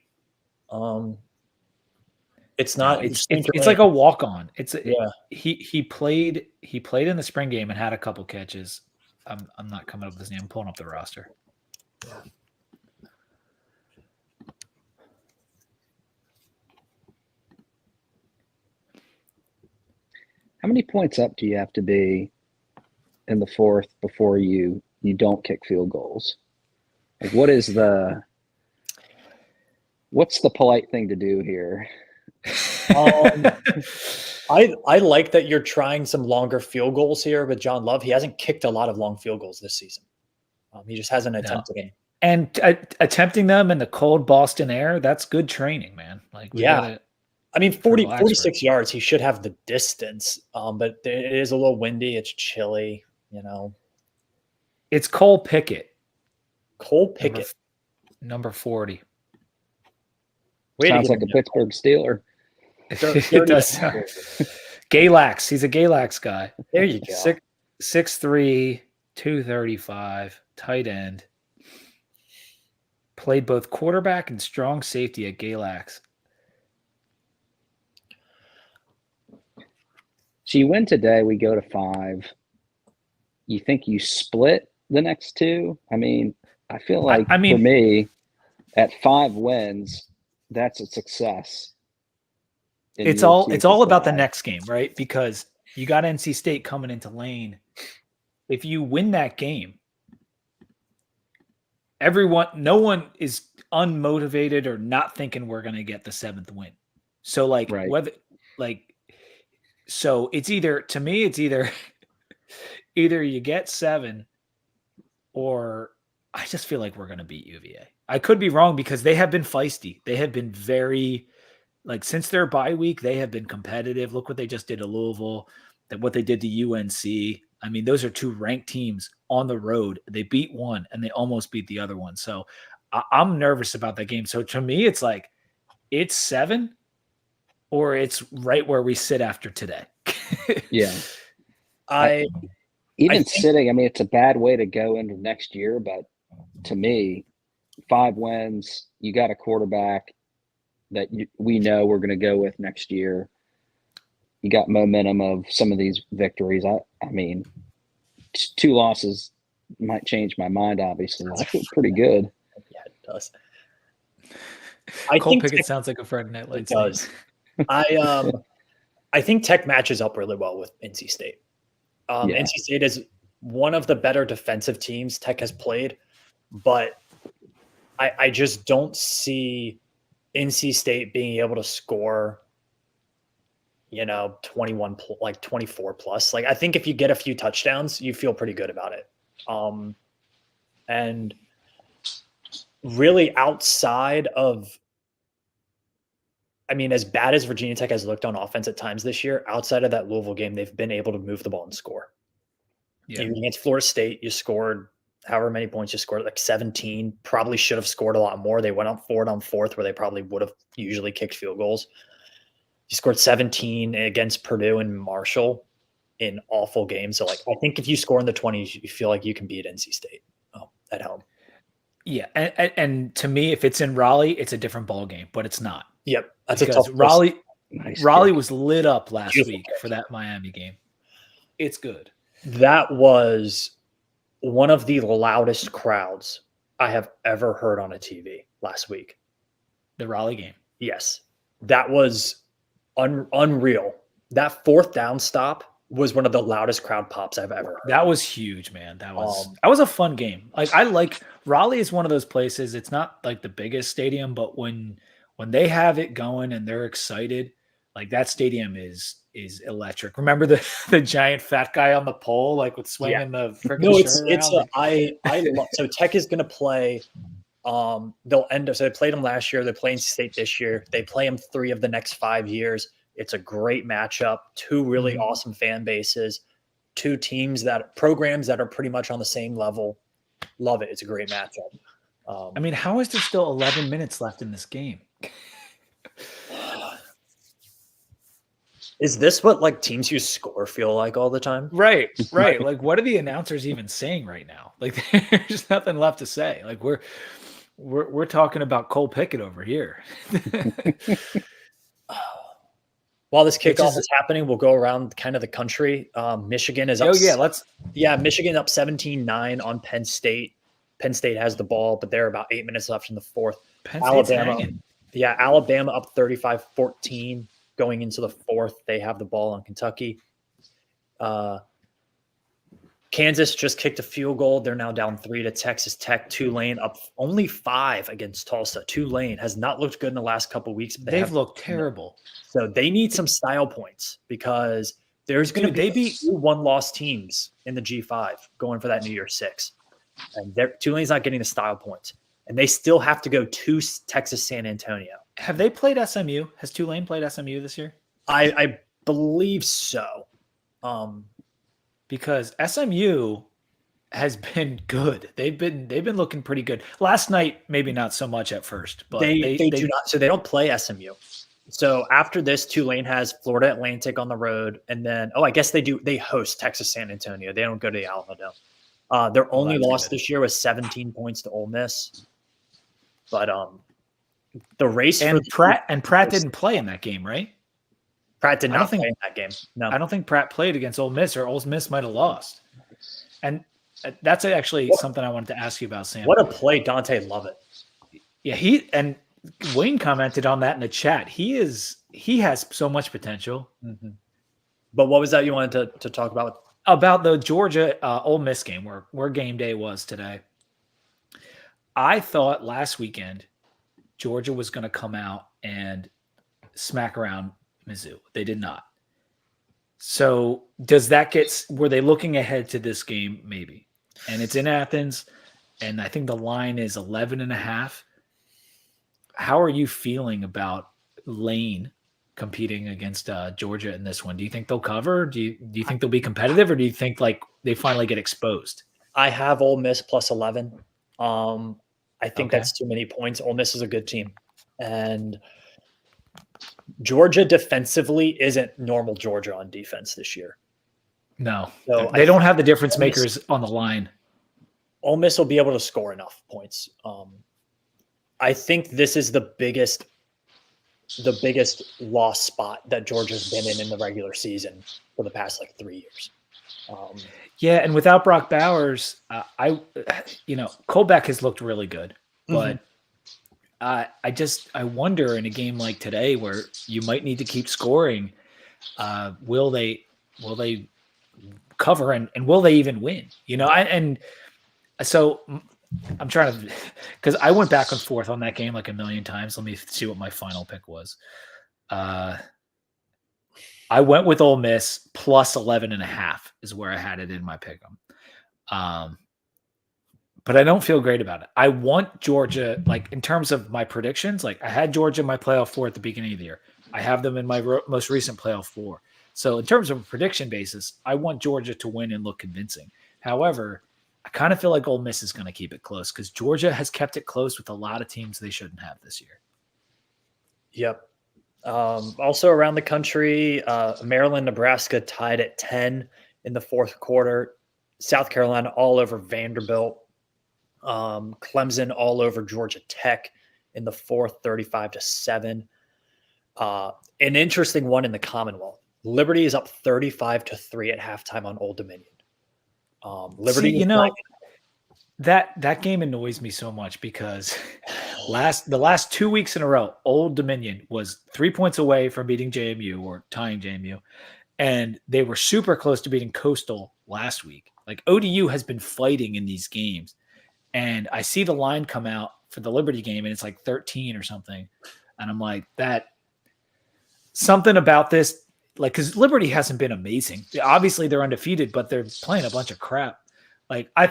It's not. It's like a walk on. Yeah. He played in the spring game and had a couple catches. I'm not coming up with his name. I'm pulling up the roster. Yeah. How many points up do you have to be in the fourth before you don't kick field goals? Like what's the polite thing to do here? I like that you're trying some longer field goals here with John Love. He hasn't kicked a lot of long field goals this season. He just hasn't attempted any. And attempting them in the cold Boston air, that's good training, man. Like I mean, 46 yards, he should have the distance, but it is a little windy. It's chilly, It's Cole Pickett. Number 40. Sounds like a Pittsburgh Steeler. It does. Galax. He's a Galax guy. There you go. 6'3", 235, tight end. Played both quarterback and strong safety at Galax. So you win today, we go to 5. you think you split the next two? I mean, I feel like I mean, for me, at 5 wins, that's a success. it's year all two it's for all about the Brad. next game, right? Because you got NC State coming into Lane. If you win that game, no one is unmotivated or not thinking we're going to get the 7th win. So Right. so it's either either you get 7 or I just feel like we're going to beat UVA. I could be wrong because they have been feisty. They have been very, since their bye week, they have been competitive. Look what they just did to Louisville, what they did to UNC. I mean, those are 2 ranked teams on the road. They beat one and they almost beat the other one. So I'm nervous about that game. So to me, it's like it's 7 or it's right where we sit after today. Yeah. I Even think- sitting, I mean, it's a bad way to go into next year, but to me, 5 wins, you got a quarterback that we know we're going to go with next year. You got momentum of some of these victories. I mean, 2 losses might change my mind, obviously. I feel pretty good. Yeah, it does. Cole Pickett sounds like a Friday Night Lights. It does. I think Tech matches up really well with NC State. Yeah. NC State is one of the better defensive teams Tech has played, but I just don't see NC State being able to score, 21, 24 plus. I think if you get a few touchdowns, you feel pretty good about it. And really outside of, as bad as Virginia Tech has looked on offense at times this year, outside of that Louisville game, they've been able to move the ball and score. Yeah. Even against Florida State, you scored however many points you scored, 17. Probably should have scored a lot more. They went up 4 on 4th where they probably would have usually kicked field goals. You scored 17 against Purdue and Marshall in awful games. So, I think if you score in the 20s, you feel like you can beat NC State at home. Yeah, and to me, if it's in Raleigh, it's a different ball game, but it's not. Yep, that's because a tough Raleigh. Nice Raleigh kick. was lit up last Beautiful week kick. for that Miami game. It's good. That was one of the loudest crowds I have ever heard on a TV last week. The Raleigh game. Yes, that was unreal. That 4th down stop was one of the loudest crowd pops I've ever heard. That was huge, man. That was a fun game. Raleigh is one of those places. It's not like the biggest stadium, but when they have it going and they're excited, that stadium is electric. Remember the giant fat guy on the pole, with swinging the freaking No, shirt around? I love. So Tech is going to play. They'll end up. So they played them last year. They're playing State this year. They play them 3 of the next 5 years. It's a great matchup. 2 really awesome fan bases. 2 programs that are pretty much on the same level. Love it. It's a great matchup. How is there still 11 minutes left in this game? Is this what teams who score feel like all the time? Right. What are the announcers even saying right now? There's nothing left to say. We're talking about Cole Pickett over here. While this kickoff is happening, we'll go around kind of the country. Michigan is up. Michigan up 17-9 on Penn State. Penn State has the ball, but there are about 8 minutes left in the 4th. Penn State's hanging. Alabama up 35-14 going into the 4th. They have the ball on Kentucky. Kansas just kicked a field goal. They're now down 3 to Texas Tech. Tulane up only 5 against Tulsa. Tulane has not looked good in the last couple of weeks. But They've looked terrible. So they need some style points because there's going to be 2 one-loss teams in the G5 going for that New Year's 6. And Tulane's not getting the style points. And they still have to go to Texas San Antonio. Have they played SMU? Has Tulane played SMU this year? I believe so. Because SMU has been good. They've been looking pretty good. Last night, maybe not so much at first, but they do not. So they don't play SMU. So after this, Tulane has Florida Atlantic on the road, and then I guess they do. They host Texas San Antonio. They don't go to the Alamodome. Their only loss this year was 17 points to Ole Miss. But the race Pratt didn't play in that game, right? Pratt did not play in that game. No, I don't think Pratt played against Ole Miss, or Ole Miss might have lost. And that's actually What- something I wanted to ask you about, Sam. What a play, Dante Lovett. Yeah, and Wayne commented on that in the chat. He has so much potential. Mm-hmm. But what was that you wanted to talk about? About the Georgia Ole Miss game where game day was today. I thought last weekend Georgia was going to come out and smack around Mizzou. They did not. So were they looking ahead to this game? Maybe. And it's in Athens, and I think the line is 11.5. How are you feeling about Lane competing against Georgia in this one? Do you think they'll cover? Do you think they'll be competitive, or do you think like they finally get exposed? I have Ole Miss plus 11. I think Okay. that's too many points. Ole Miss is a good team, and Georgia defensively isn't normal Georgia on defense this year. No, So they don't have the difference Ole Miss- makers on the line. Ole Miss will be able to score enough points. I think this is the biggest loss spot that Georgia's been in the regular season for the past like 3 years. Yeah, and without Brock Bowers, Colbeck has looked really good, but I wonder in a game like today where you might need to keep scoring, will they cover and will they even win? So I'm trying to, because I went back and forth on that game like a million times. Let me see what my final pick was. I went with Ole Miss plus 11.5 is where I had it in my pick 'em. But I don't feel great about it. I want Georgia, like in terms of my predictions, like I had Georgia in my playoff 4 at the beginning of the year. I have them in my most recent playoff 4. So in terms of a prediction basis, I want Georgia to win and look convincing. However, I kind of feel like Ole Miss is going to keep it close because Georgia has kept it close with a lot of teams they shouldn't have this year. Yep. Also around the country, Maryland, Nebraska tied at 10 in the fourth quarter. South Carolina all over Vanderbilt. Clemson all over Georgia Tech in the fourth, 35-7. An interesting one in the Commonwealth. Liberty is up 35-3 at halftime on Old Dominion. Liberty, that game annoys me so much because the last 2 weeks in a row, Old Dominion was 3 points away from beating JMU or tying JMU, and they were super close to beating Coastal last week. Like ODU has been fighting in these games, and I see the line come out for the Liberty game, and it's like 13 or something, and I'm like, that something about this. Like, because Liberty hasn't been amazing. Obviously, they're undefeated, but they're playing a bunch of crap. Like, I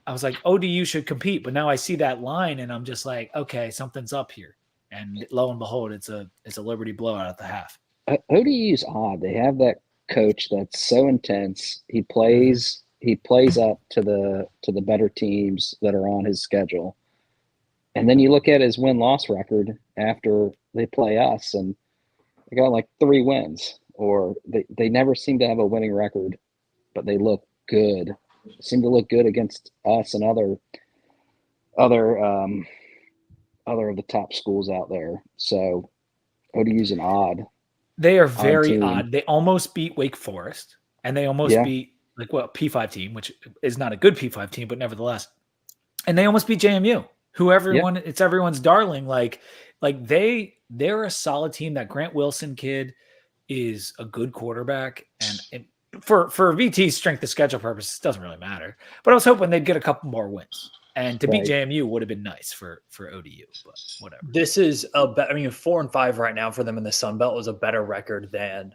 was like, ODU should compete, but now I see that line, and I'm just like, okay, something's up here. And lo and behold, it's a Liberty blowout at the half. ODU's odd. They have that coach that's so intense. He plays up to the better teams that are on his schedule. And then you look at his win-loss record after they play us, and they got like 3 wins, or they never seem to have a winning record, but they look good. They seem to look good against us and other of the top schools out there. So ODU's an odd. They are very team. odd. They almost beat Wake Forest, and they almost beat P5 team, which is not a good P5 team, but nevertheless. And they almost beat JMU, who it's everyone's darling. Like they're a solid team. That Grant Wilson kid is a good quarterback, and for VT's strength of schedule purposes, it doesn't really matter. But I was hoping they'd get a couple more wins, and to beat JMU would have been nice for ODU. But whatever. This is 4-5 right now for them in the Sun Belt was a better record than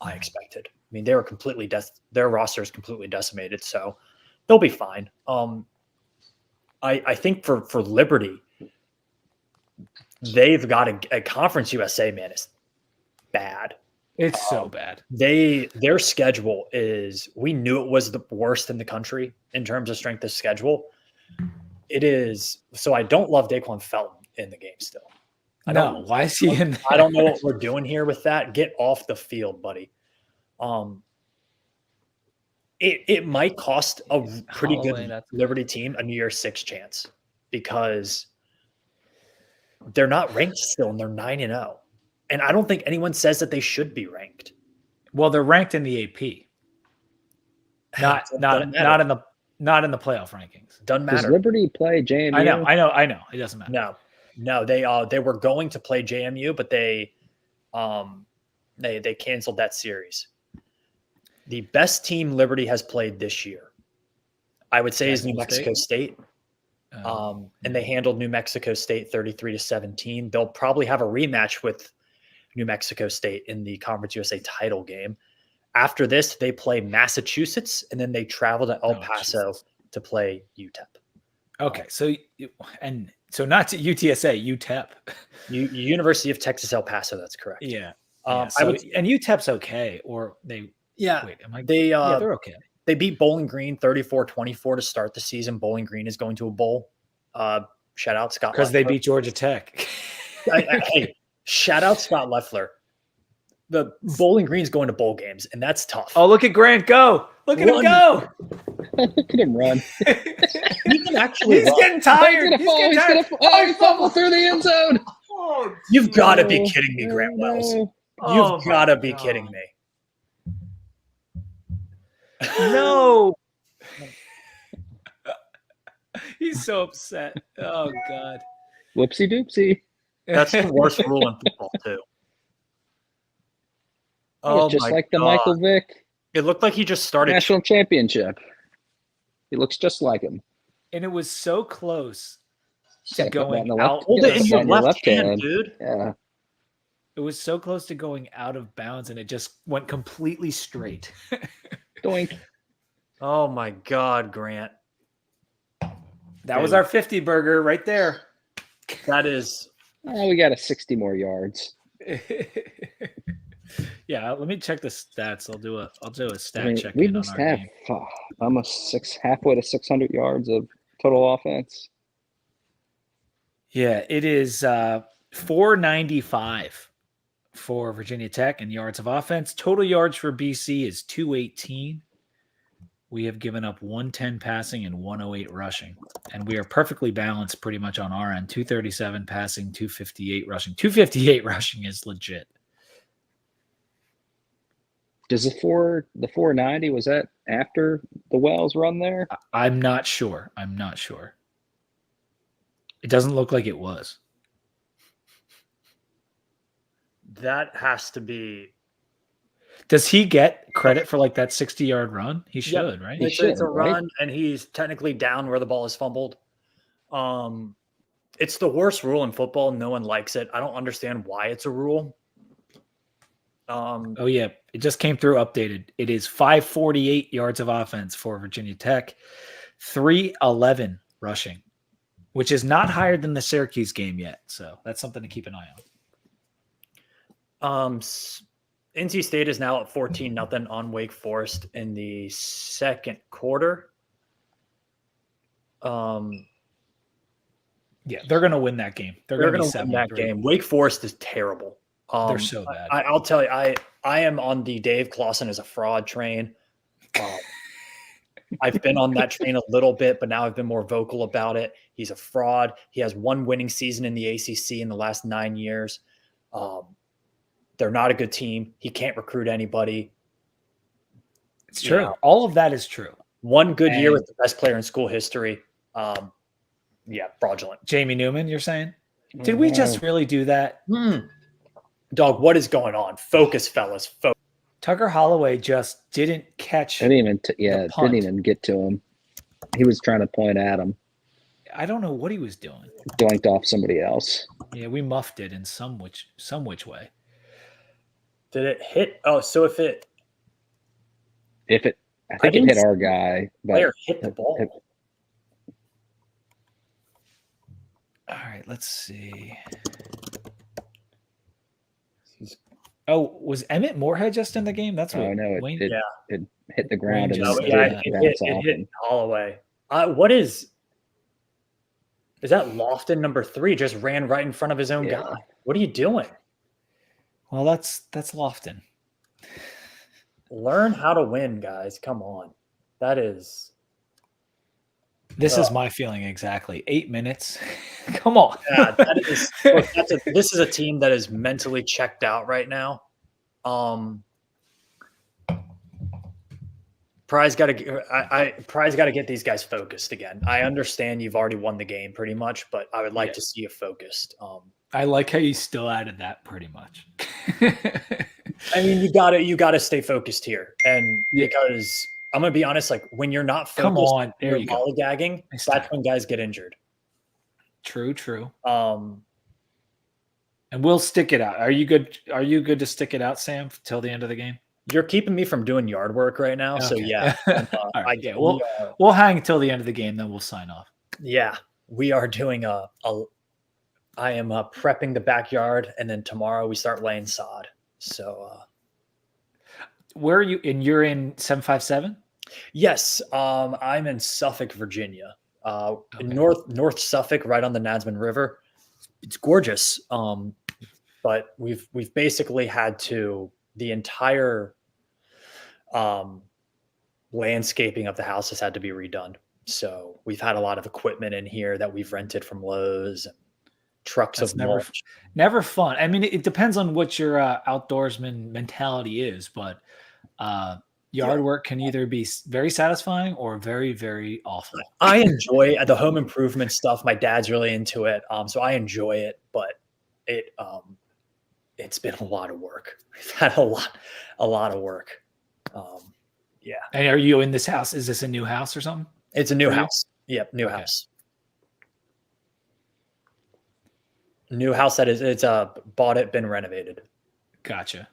I expected. I mean, they were their roster is completely decimated, so they'll be fine. I think for Liberty, they've got a Conference USA, man, is bad. It's so bad. Their schedule we knew it was the worst in the country in terms of strength of schedule. It is. So I don't love Daquan Felton in the game still. Why is he in there? I don't know what we're doing here with that. Get off the field, buddy. It might cost a pretty good Liberty team a New Year's 6 chance because they're not ranked still and they're 9-0. And I don't think anyone says that they should be ranked. Well, they're ranked in the AP. Not Doesn't matter. not in the playoff rankings. Doesn't Does matter. Liberty play JMU? I know. It doesn't matter. No, they were going to play JMU, but they canceled that series. The best team Liberty has played this year, I would say, is New Mexico State. And they handled New Mexico State 33-17. They'll probably have a rematch with New Mexico State in the Conference USA title game. After this, they play Massachusetts, and then they travel to El Paso to play UTEP. Okay, so not to UTSA, UTEP. University of Texas El Paso. That's correct. Yeah. And UTEP's okay, or they. Yeah. Wait, am I? They're okay. They beat Bowling Green 34-24 to start the season. Bowling Green is going to a bowl. Shout out Scott because they Leffler. beat Georgia Tech. Hey, shout out Scott Leffler. The Bowling Green's going to bowl games, and that's tough. Oh, look at Grant go! Look at him go! Look at him run. He can actually. He's getting tired. He's gonna fall. He fumbled through the end zone. Oh, You've got to be kidding me, Grant Wells. Oh You've got to my be God. kidding me. No. He's so upset. Oh God. Whoopsie doopsie. That's the worst rule in football, too. Oh, Just my like the God. Michael Vick It looked like he just started. National Championship. He looks just like him. And it was so close to Gotta put that in going the out. Hold it in Yeah, your on your left left hand, hand. dude. Yeah. It was so close to going out of bounds, and it just went completely straight. Doink. Oh, my God, Grant. That was our 50 burger right there. That is. Oh, we got a 60 more yards. Yeah, let me check the stats. I'll do a stat I mean, check we in on must our have game. almost halfway to 600 yards of total offense. Yeah, it is 495 for Virginia Tech in yards of offense. Total yards for BC is 218. We have given up 110 passing and 108 rushing. And we are perfectly balanced pretty much on our end. 237 passing, 258 rushing. 258 rushing is legit. Does the 490, was that after the Wells run there? I'm not sure. It doesn't look like it was. That has to be. Does he get credit for like that 60-yard run? He should, right? He It's should, a right? run, and he's technically down where the ball is fumbled. It's the worst rule in football. No one likes it. I don't understand why it's a rule. Oh, yeah. It just came through updated. It is 548 yards of offense for Virginia Tech, 311 rushing, which is not higher than the Syracuse game yet. So that's something to keep an eye on. NC State is now at 14-0 on Wake Forest in the second quarter. Yeah, they're going to win that game. They're They're going going to to win that game. Wake Forest is terrible. They're so bad. I'll tell you, I am on the Dave Clawson is a fraud train. I've been on that train a little bit, but now I've been more vocal about it. He's a fraud. He has one winning season in the ACC in the last 9 years. They're not a good team. He can't recruit anybody. It's true. Yeah. All of that is true. One good year And- with the best player in school history. Yeah, fraudulent. Jamie Newman, you're saying? Did we just really do that? Dog, what is going on? Focus, fellas. Focus. Tucker Holloway just didn't catch. I didn't even punt. didn't even get to him. He was trying to point at him. I don't know what he was doing. Doinked off somebody else. Yeah, we muffed it in some which way. Did it hit? Oh, so if it I think it didn't hit see our guy, but player hit the ball. All right, let's see. Oh, was Emmett Moorhead just in the game? That's what oh no, Wayne. it hit the ground Wayne and just then said Yeah, that. it hit Holloway. What is that? Lofton number 3 just ran right in front of his own Yeah. guy. What are you doing? Well, that's Lofton. Learn how to win, guys. Come on. That is. This is my feeling exactly. 8 minutes. Come on. Yeah, that is. Look, this is a team that is mentally checked out right now. Prize got to. Prize got to get these guys focused again. I understand you've already won the game pretty much, but I would like Yeah. to see you focused. I like how you still added that pretty much. I mean, you gotta stay focused here, and because I'm gonna be honest, like when you're not focused, Come on, there you're you go. lollygagging. Nice That's tackle. when guys get injured. True. Um, And we'll stick it out. Are you good? Are you good to stick it out, Sam, till the end of the game? you're keeping me from doing yard work right now, so Okay. yeah. All right. I- Yeah. we We'll hang until the end of the game, then we'll sign off. Yeah, we are doing I am prepping the backyard, and then tomorrow we start laying sod. So Where are you? And you're in 757? yes, I'm in Suffolk, Virginia, Okay. North Suffolk, right on the Nadsman River. It's gorgeous, but we've basically had to the entire landscaping of the house has had to be redone. So we've had a lot of equipment in here that we've rented from Lowe's, and trucks That's of never mulch. never fun. I mean, it depends on what your outdoorsman mentality is, but yard work can either be very satisfying or very, very awful. I enjoy the home improvement stuff. My dad's really into it, so I enjoy it. But it's been a lot of work. We've had a lot of work. Yeah, And are you in this house? Is this a new house or something? it's a new For you? house. Yep, new Okay. house. New house that is it's bought it, been renovated. Gotcha.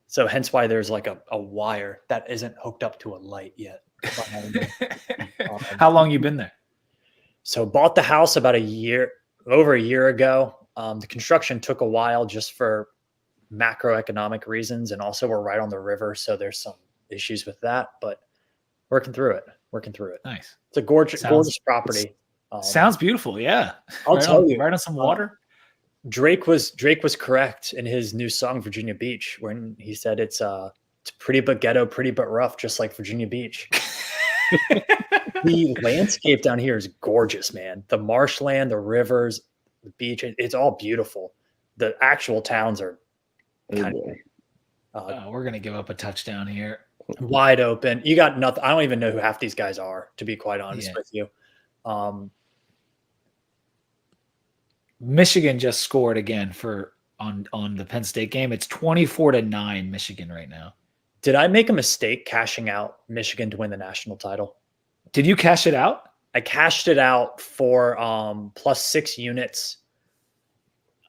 So hence why there's like a wire that isn't hooked up to a light yet. behind it. How long you been there? So bought the house about over a year ago. The construction took a while just for macroeconomic reasons, and also we're right on the river, so there's some issues with that. But working through it. Nice. It's a gorgeous Sounds- property. Sounds beautiful. Yeah. I'll tell you, Right on some water. Drake was correct in his new song Virginia Beach when he said it's pretty but ghetto, pretty but rough, just like Virginia Beach. The landscape down here is gorgeous, man. The marshland, the rivers, the beach, it's all beautiful. The actual towns are Oh, kind boy. of We're gonna give up a touchdown here. wide open. You got nothing. I don't even know who half these guys are, to be quite honest Yeah. with you. Michigan just scored again on the Penn State game. It's 24-9 Michigan right now. Did I make a mistake cashing out Michigan to win the national title? Did you cash it out? I cashed it out for +6 units.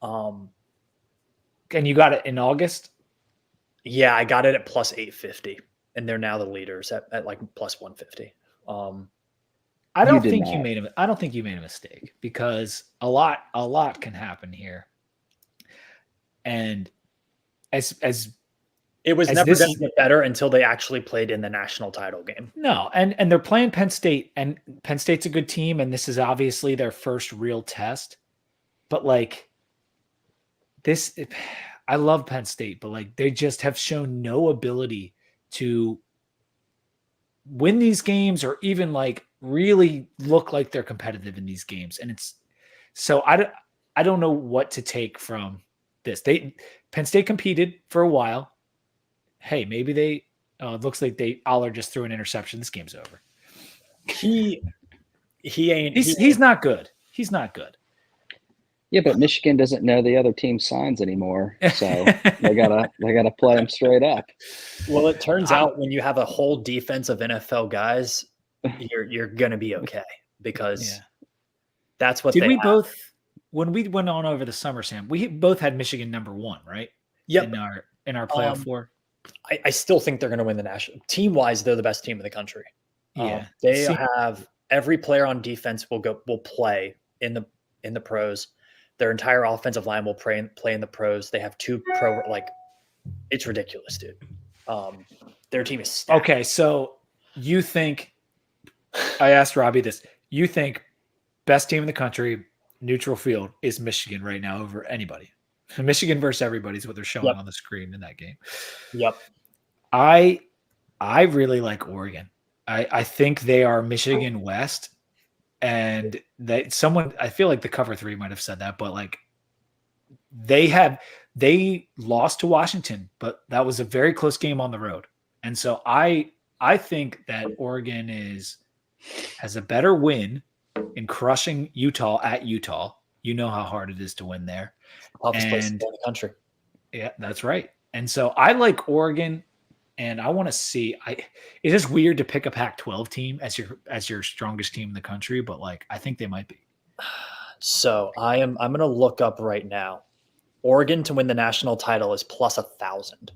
And you got it in August? Yeah, I got it at +850, and they're now the leaders at like +150. I don't did think not. I don't think you made a mistake, because a lot can happen here. And as It was As never this- going to get better until they actually played in the national title game. no, and they're playing Penn State, and Penn State's a good team, and this is obviously their first real test. But like this, I love Penn State, but like they just have shown no ability to win these games or even like really look like they're competitive in these games. And it's so I don't know what to take from this. Penn State competed for a while. Hey, maybe they it looks like Aller just threw an interception. This game's over. He ain't. He's not good. He's not good. Yeah, but Michigan doesn't know the other team's signs anymore, so they gotta play them straight up. Well, it turns out when you have a whole defense of NFL guys, you're gonna be okay, because Yeah. that's what Did they we have. both, when we went on over the summer, Sam, we both had Michigan #1, right? Yep. In our playoff Um, four. I still think they're going to win the national team wise. They're the best team in the country. Yeah. They See- have every player on defense will play in the pros. Their entire offensive line will play in the pros. They have 2 pro, like it's ridiculous, dude. Their team is stacked. Okay, so you think, I asked Robbie this, you think best team in the country, neutral field, is Michigan right now over anybody? Michigan versus everybody is what they're showing Yep. on the screen in that game. Yep. I really like Oregon. I think they are Michigan West, and I feel like the cover 3 might have said that, but like they lost to Washington, but that was a very close game on the road, And so I think that Oregon has a better win in crushing Utah at Utah. You know how hard it is to win there. Toughest place in And the country. yeah, that's right. And so I like Oregon, and I want to see. It's just weird to pick a Pac-12 team as your strongest team in the country, but like I think they might be. So I'm going to look up right now. Oregon to win the national title is plus 1,000.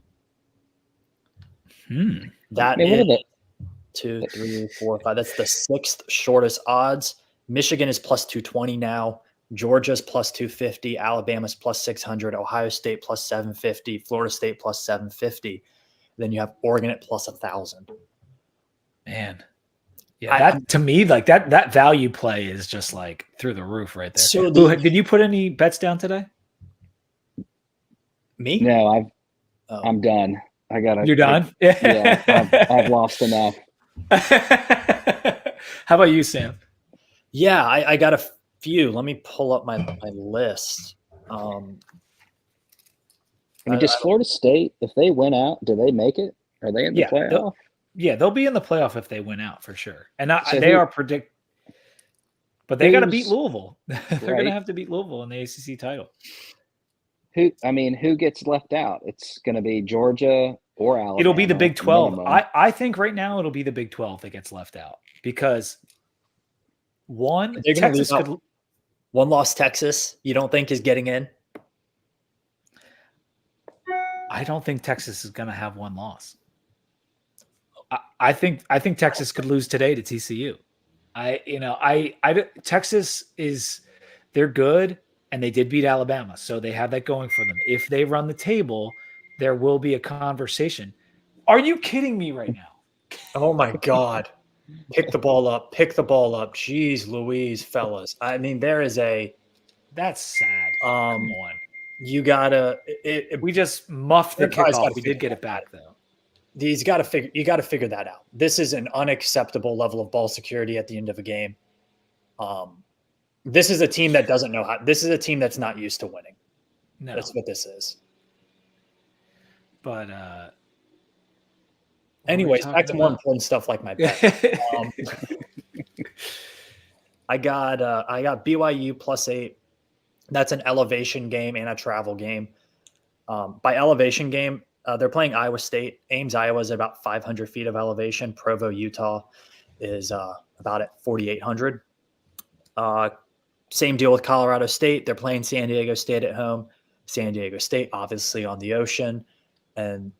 That Man, what are is the- 2, 3, 4, 5. That's the sixth shortest odds. Michigan is plus 220 now. Georgia's plus 250. Alabama's plus 600. Ohio State plus 750. Florida State plus 750. Then you have Oregon at plus 1,000. Man. Yeah, that to me, like that value play is just like through the roof right there. So did you put any bets down today? Me? No, Oh. I'm done. I got to. You're done? Yeah, I've lost enough. How about you, Sam? Yeah, I got a few. Let me pull up my list. I mean, does Florida State, if they win out, do they make it? Are they in the playoff? Yeah, they'll be in the playoff if they win out for sure. And So they who- are but they got to beat who's- Louisville. They're going Right. to have to beat Louisville in the ACC title. Who gets left out? It's going to be Georgia or Alabama. It'll be the Big 12. minimum. I think right now it'll be the Big 12 that gets left out because one, They're gonna Texas leave out- could One loss Texas, you don't think is getting in? I don't think Texas is going to have one loss. I think Texas could lose today to TCU. Texas they're good and they did beat Alabama, so they have that going for them. If they run the table, there will be a conversation. Are you kidding me right now? Oh my God. Pick the ball up. Pick the ball up. Jeez Louise, fellas. I mean, That's sad. Come on. You gotta We just muffed the Their guys kickoff. gotta We figure did get that it back though. you got to figure that out. This is an unacceptable level of ball security at the end of a game. This is a team that doesn't know how. This is a team that's not used to winning. No, That's what this is. but Anyways, talking back to more about? important stuff like my bet. I got BYU plus 8. That's an elevation game and a travel game. By elevation game, they're playing Iowa State. Ames, Iowa is about 500 feet of elevation. Provo, Utah is about at 4,800. Same deal with Colorado State. They're playing San Diego State at home. San Diego State, obviously on the ocean. And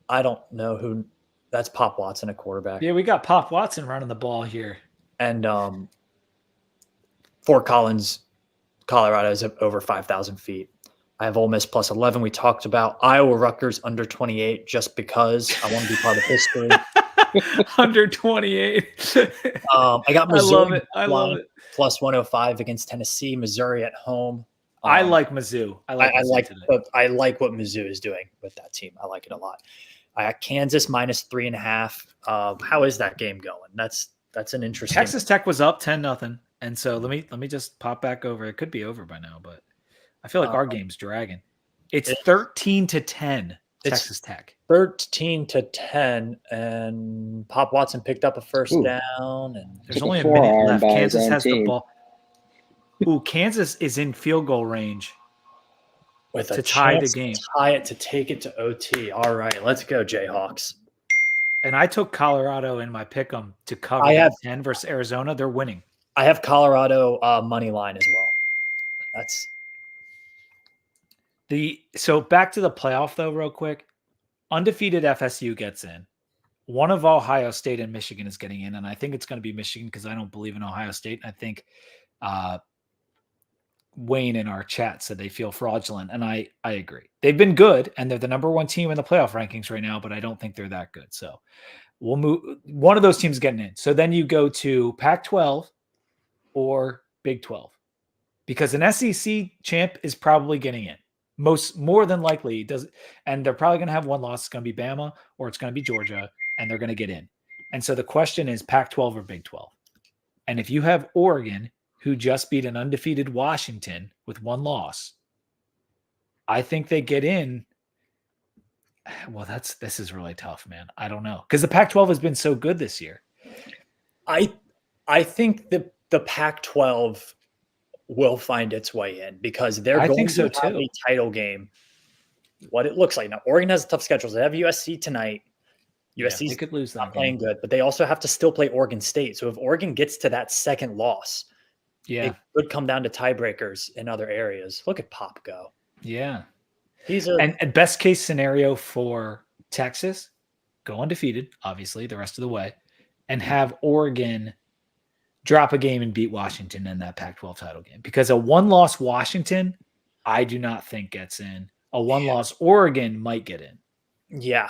I don't know who – that's Pop Watson, a quarterback. Yeah, we got Pop Watson running the ball here. And Fort Collins, Colorado is over 5,000 feet. I have Ole Miss plus 11. We talked about Iowa Rutgers under 28 just because I want to be part of history. Under 28. I got Missouri I love it. plus 105 against Tennessee. Missouri at home. I like Mizzou. I Mizzou like today. I like what Mizzou is doing with that team. I like it a lot. I got Kansas minus 3.5. How is that game going? That's an interesting. Texas Tech was up 10-0. And so let me just pop back over. It could be over by now, but I feel like our game's dragging. It's 13-10 Texas Tech. 13-10, and Pop Watson picked up a first down. And There's Took a only a forearm minute left. by his Kansas own has the team. ball. Ooh, Kansas is in field goal range. with to a tie the chance game. to tie it to take it to OT. All right, let's go, Jayhawks. And I took Colorado in my pick 'em to cover I have- 10 versus Arizona. They're winning. I have Colorado money line as well. That's So back to the playoff though, real quick. Undefeated FSU gets in. One of Ohio State and Michigan is getting in, and I think it's going to be Michigan because I don't believe in Ohio State. I think Wayne in our chat said they feel fraudulent, and I agree. They've been good, and they're the number one team in the playoff rankings right now, but I don't think they're that good. So we'll move. One of those teams getting in. So then you go to Pac-12 or Big 12 because an SEC champ is probably getting in. More than likely does, and they're probably going to have one loss. It's going to be Bama or it's going to be Georgia, and they're going to get in. And so the question is Pac-12 or Big 12. And if you have Oregon, who just beat an undefeated Washington with one loss, I think they get in. Well, this is really tough, man. I don't know because the Pac-12 has been so good this year. I think the Pac-12 will find its way in because they're I going think to so, have too. a title game. What it looks like now, Oregon has a tough schedule. They have USC tonight. Yeah, USC's they could lose that not playing game. good, but they also have to still play Oregon State. So if Oregon gets to that second loss, Yeah, it could come down to tiebreakers in other areas. Look at Pop go. yeah. He's a And best case scenario for Texas, go undefeated, obviously, the rest of the way, and have Oregon drop a game and beat Washington in that Pac-12 title game. Because a one-loss Washington, I do not think gets in. A one-loss Oregon might get in. yeah.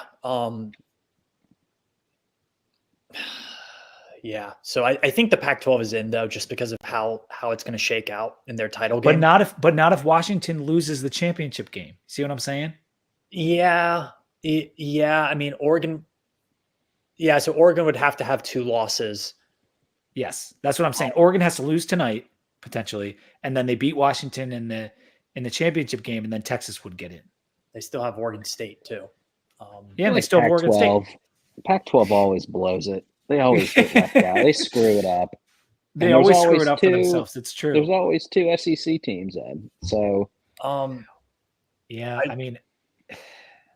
Yeah. So I think the Pac-12 is in though, just because of how it's going to shake out in their title game. But not if Washington loses the championship game. See what I'm saying? Yeah. Yeah. I mean, Oregon. Yeah. So Oregon would have to have 2 losses. Yes, that's what I'm saying. Oregon has to lose tonight potentially, and then they beat Washington in the championship game, and then Texas would get in. They still have Oregon State too. Yeah, and they still have Oregon State. Pac-12 always blows it. They always get left out. They screw it up. They And always there's screw it always up for themselves. It's true. There's always 2 SEC teams in. So Yeah, I mean,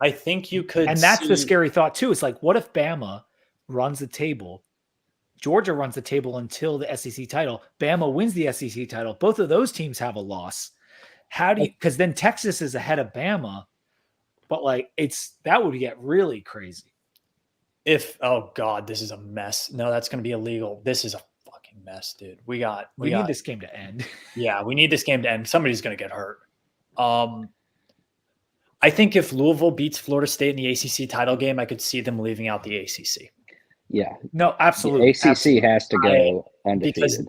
I think you could, and that's the scary thought too. It's like, what if Bama runs the table? Georgia runs the table until the SEC title. Bama wins the SEC title. Both of those teams have a loss. How do you? Because then Texas is ahead of Bama, but like that would get really crazy. Oh God, this is a mess. No, that's going to be illegal. This is a fucking mess, dude. We need this game to end. Yeah, we need this game to end. Somebody's going to get hurt. I think if Louisville beats Florida State in the ACC title game, I could see them leaving out the ACC. yeah, No, absolutely. the ACC has to go undefeated. Because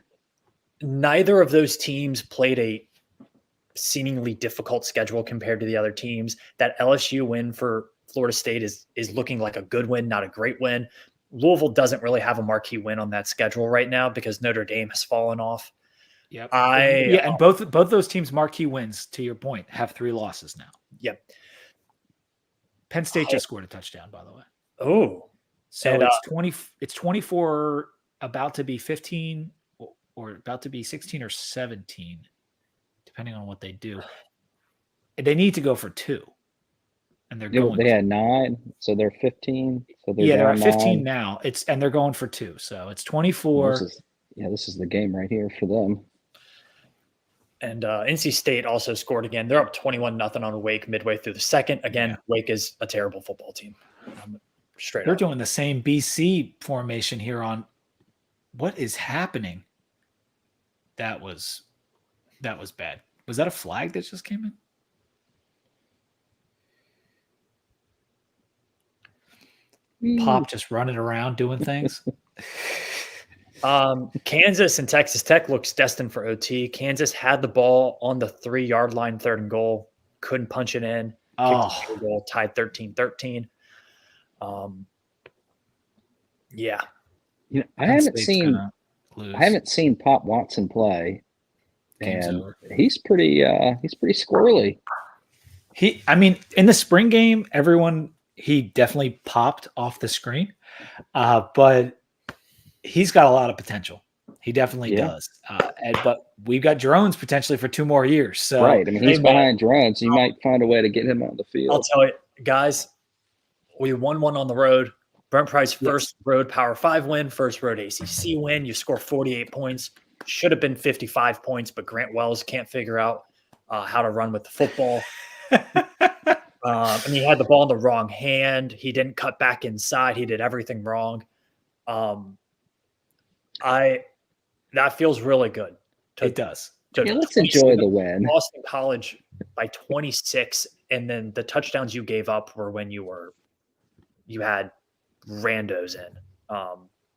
neither of those teams played a seemingly difficult schedule compared to the other teams. That LSU win for Florida State is looking like a good win, not a great win. Louisville doesn't really have a marquee win on that schedule right now because Notre Dame has fallen off. Yep. Yeah, and both those teams' marquee wins, to your point, have 3 losses now. Yep. Penn State just scored a touchdown, by the way. Oh, so and, it's 20. It's 24, about to be 15, or about to be 16 or 17, depending on what they do. They need to go for 2, and they're going. They had 9, so they're 15. So they're at 15 9. now. And they're going for 2, so it's 24. This is the game right here for them. And NC State also scored again. They're up 21-0 on Wake midway through the second. Again, Wake is a terrible football team. Straight They're up. doing the same BC formation here on. What is happening? That was bad. Was that a flag that just came in? Pop just running around doing things. Kansas and Texas Tech looks destined for OT. Kansas had the ball on the 3-yard line, 3rd and goal, couldn't punch it in. Goal, tied 13-13. Yeah. I haven't seen Pop Watson play, and he's pretty squirrely. In the spring game, he definitely popped off the screen, but he's got a lot of potential. He definitely does. But we've got Drones potentially for 2 more years. So right. I mean, he's behind Drones. You might find a way to get him on the field. I'll tell you, guys, we won one on the road. Brent Price, first road Power 5 win, first road ACC win. You score 48 points. Should have been 55 points, but Grant Wells can't figure out how to run with the football. And he had the ball in the wrong hand. He didn't cut back inside. He did everything wrong. That feels really good. It does. Let's enjoy the win. Boston College by 26, and then the touchdowns you gave up were when you had randos in.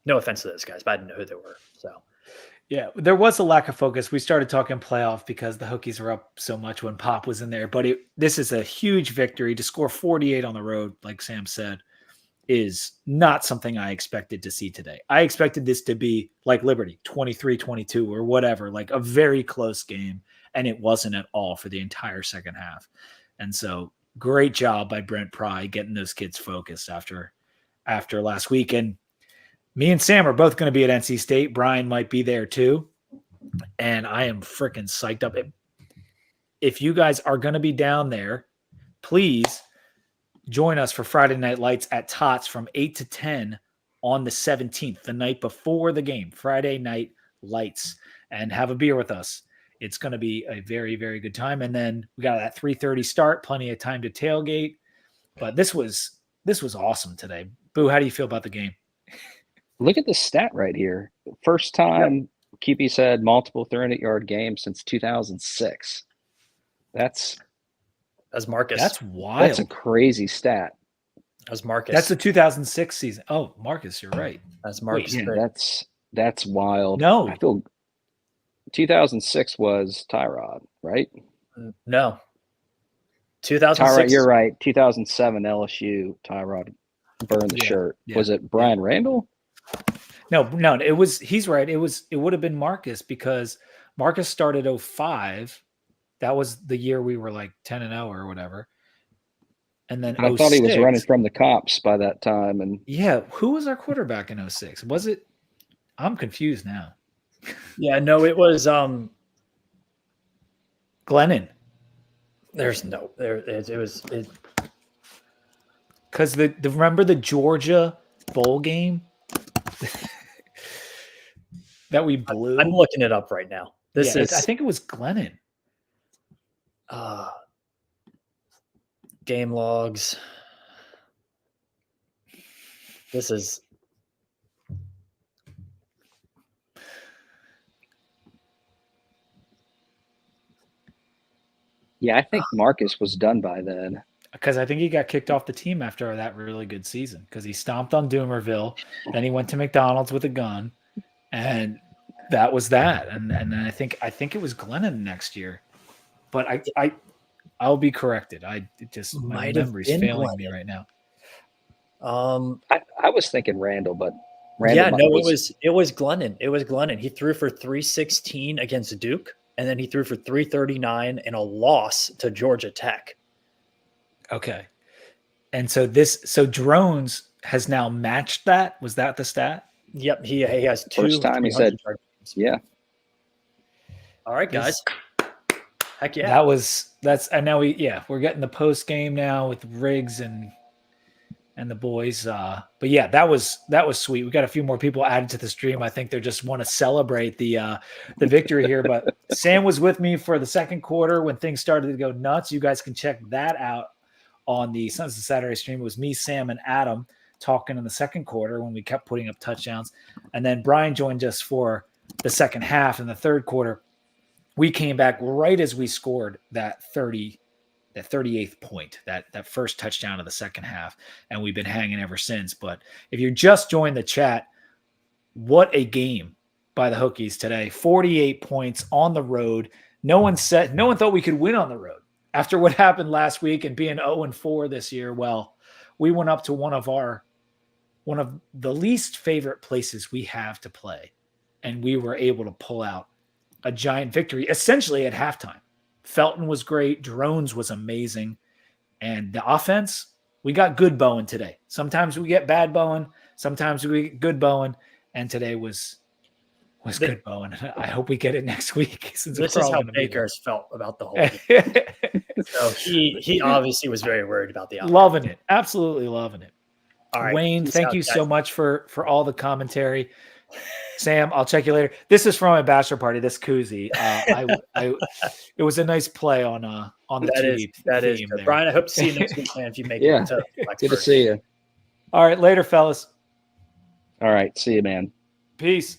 No offense to those guys, but I didn't know who they were. So yeah, there was a lack of focus. We started talking playoff because the Hokies were up so much when Pop was in there. But this is a huge victory. To score 48 on the road, like Sam said, is not something I expected to see today. I expected this to be like Liberty, 23-22 or whatever, like a very close game, and it wasn't at all for the entire second half. And so great job by Brent Pry getting those kids focused after last week. And me and Sam are both going to be at NC State. Brian might be there too. And I am freaking psyched up. If you guys are going to be down there, please join us for Friday Night Lights at Tots from 8 to 10 on the 17th, the night before the game. Friday Night Lights, and have a beer with us. It's going to be a very, very good time. And then we got that 3:30 start, plenty of time to tailgate. But this was awesome today. Boo, how do you feel about the game? Look at the stat right here. First time QB said multiple 300-yard games since 2006. As Marcus. That's wild. That's a crazy stat. As Marcus. That's the 2006 season. Oh, Marcus, you're right. That's Marcus. Wait, Great. That's wild. No. I feel 2006 was Tyrod, right? No. 2006. Tyrod, you're right. 2007 LSU, Tyrod burned the shirt. Yeah. Was it Brian Randall? No, he's right. It would have been Marcus because Marcus started 05. That was the year we were like 10-0 or whatever. And then I thought he was running from the cops by that time. And yeah, who was our quarterback in 06? Was it? I'm confused now. Yeah, no, it was Glennon. There's no there. It was because remember the Georgia bowl game that we blew. I'm looking it up right now. I think it was Glennon. Game logs. This is yeah, I think Marcus was done by then. Because I think he got kicked off the team after that really good season because he stomped on Doomerville. Then he went to McDonald's with a gun, and that was that. And I think it was Glennon next year, but I'll be corrected. My memory's failing me right now. I was thinking Randall, but Randall it was Glennon. It was Glennon. He threw for 316 against Duke, and then he threw for 339 in a loss to Georgia Tech. Okay. And so Drones has now matched that. Was that the stat? Yep. He has two. First time he said, yeah. All right, guys. Heck yeah. And now we're getting the post game now with Riggs and the boys. But yeah, that was sweet. We got a few more people added to the stream. I think they just want to celebrate the victory here. But Sam was with me for the second quarter when things started to go nuts. You guys can check that out on the Sons of Saturday stream. It was me, Sam, and Adam talking in the second quarter when we kept putting up touchdowns. And then Brian joined us for the second half. In the third quarter, we came back right as we scored that 38th point, that first touchdown of the second half. And we've been hanging ever since. But if you just joined the chat, what a game by the Hokies today. 48 points on the road. No one thought we could win on the road. After what happened last week and being 0-4 this year, well, we went up to one of the least favorite places we have to play, and we were able to pull out a giant victory, essentially at halftime. Felton was great. Drones was amazing. And the offense, we got good Bowen today. Sometimes we get bad Bowen. Sometimes we get good Bowen. And today was good Bowen. I hope we get it next week. This is how Baker has felt about the whole game. So he obviously was very worried about the offense. Loving it. Absolutely loving it. All right. Wayne, thank you so much for all the commentary. Sam, I'll check you later. This is from my bachelor party. This koozie. It was a nice play on the that is there. Brian, I hope to see you next week, man. If you make it to good to see you. All right, later, fellas. All right, see you, man. Peace.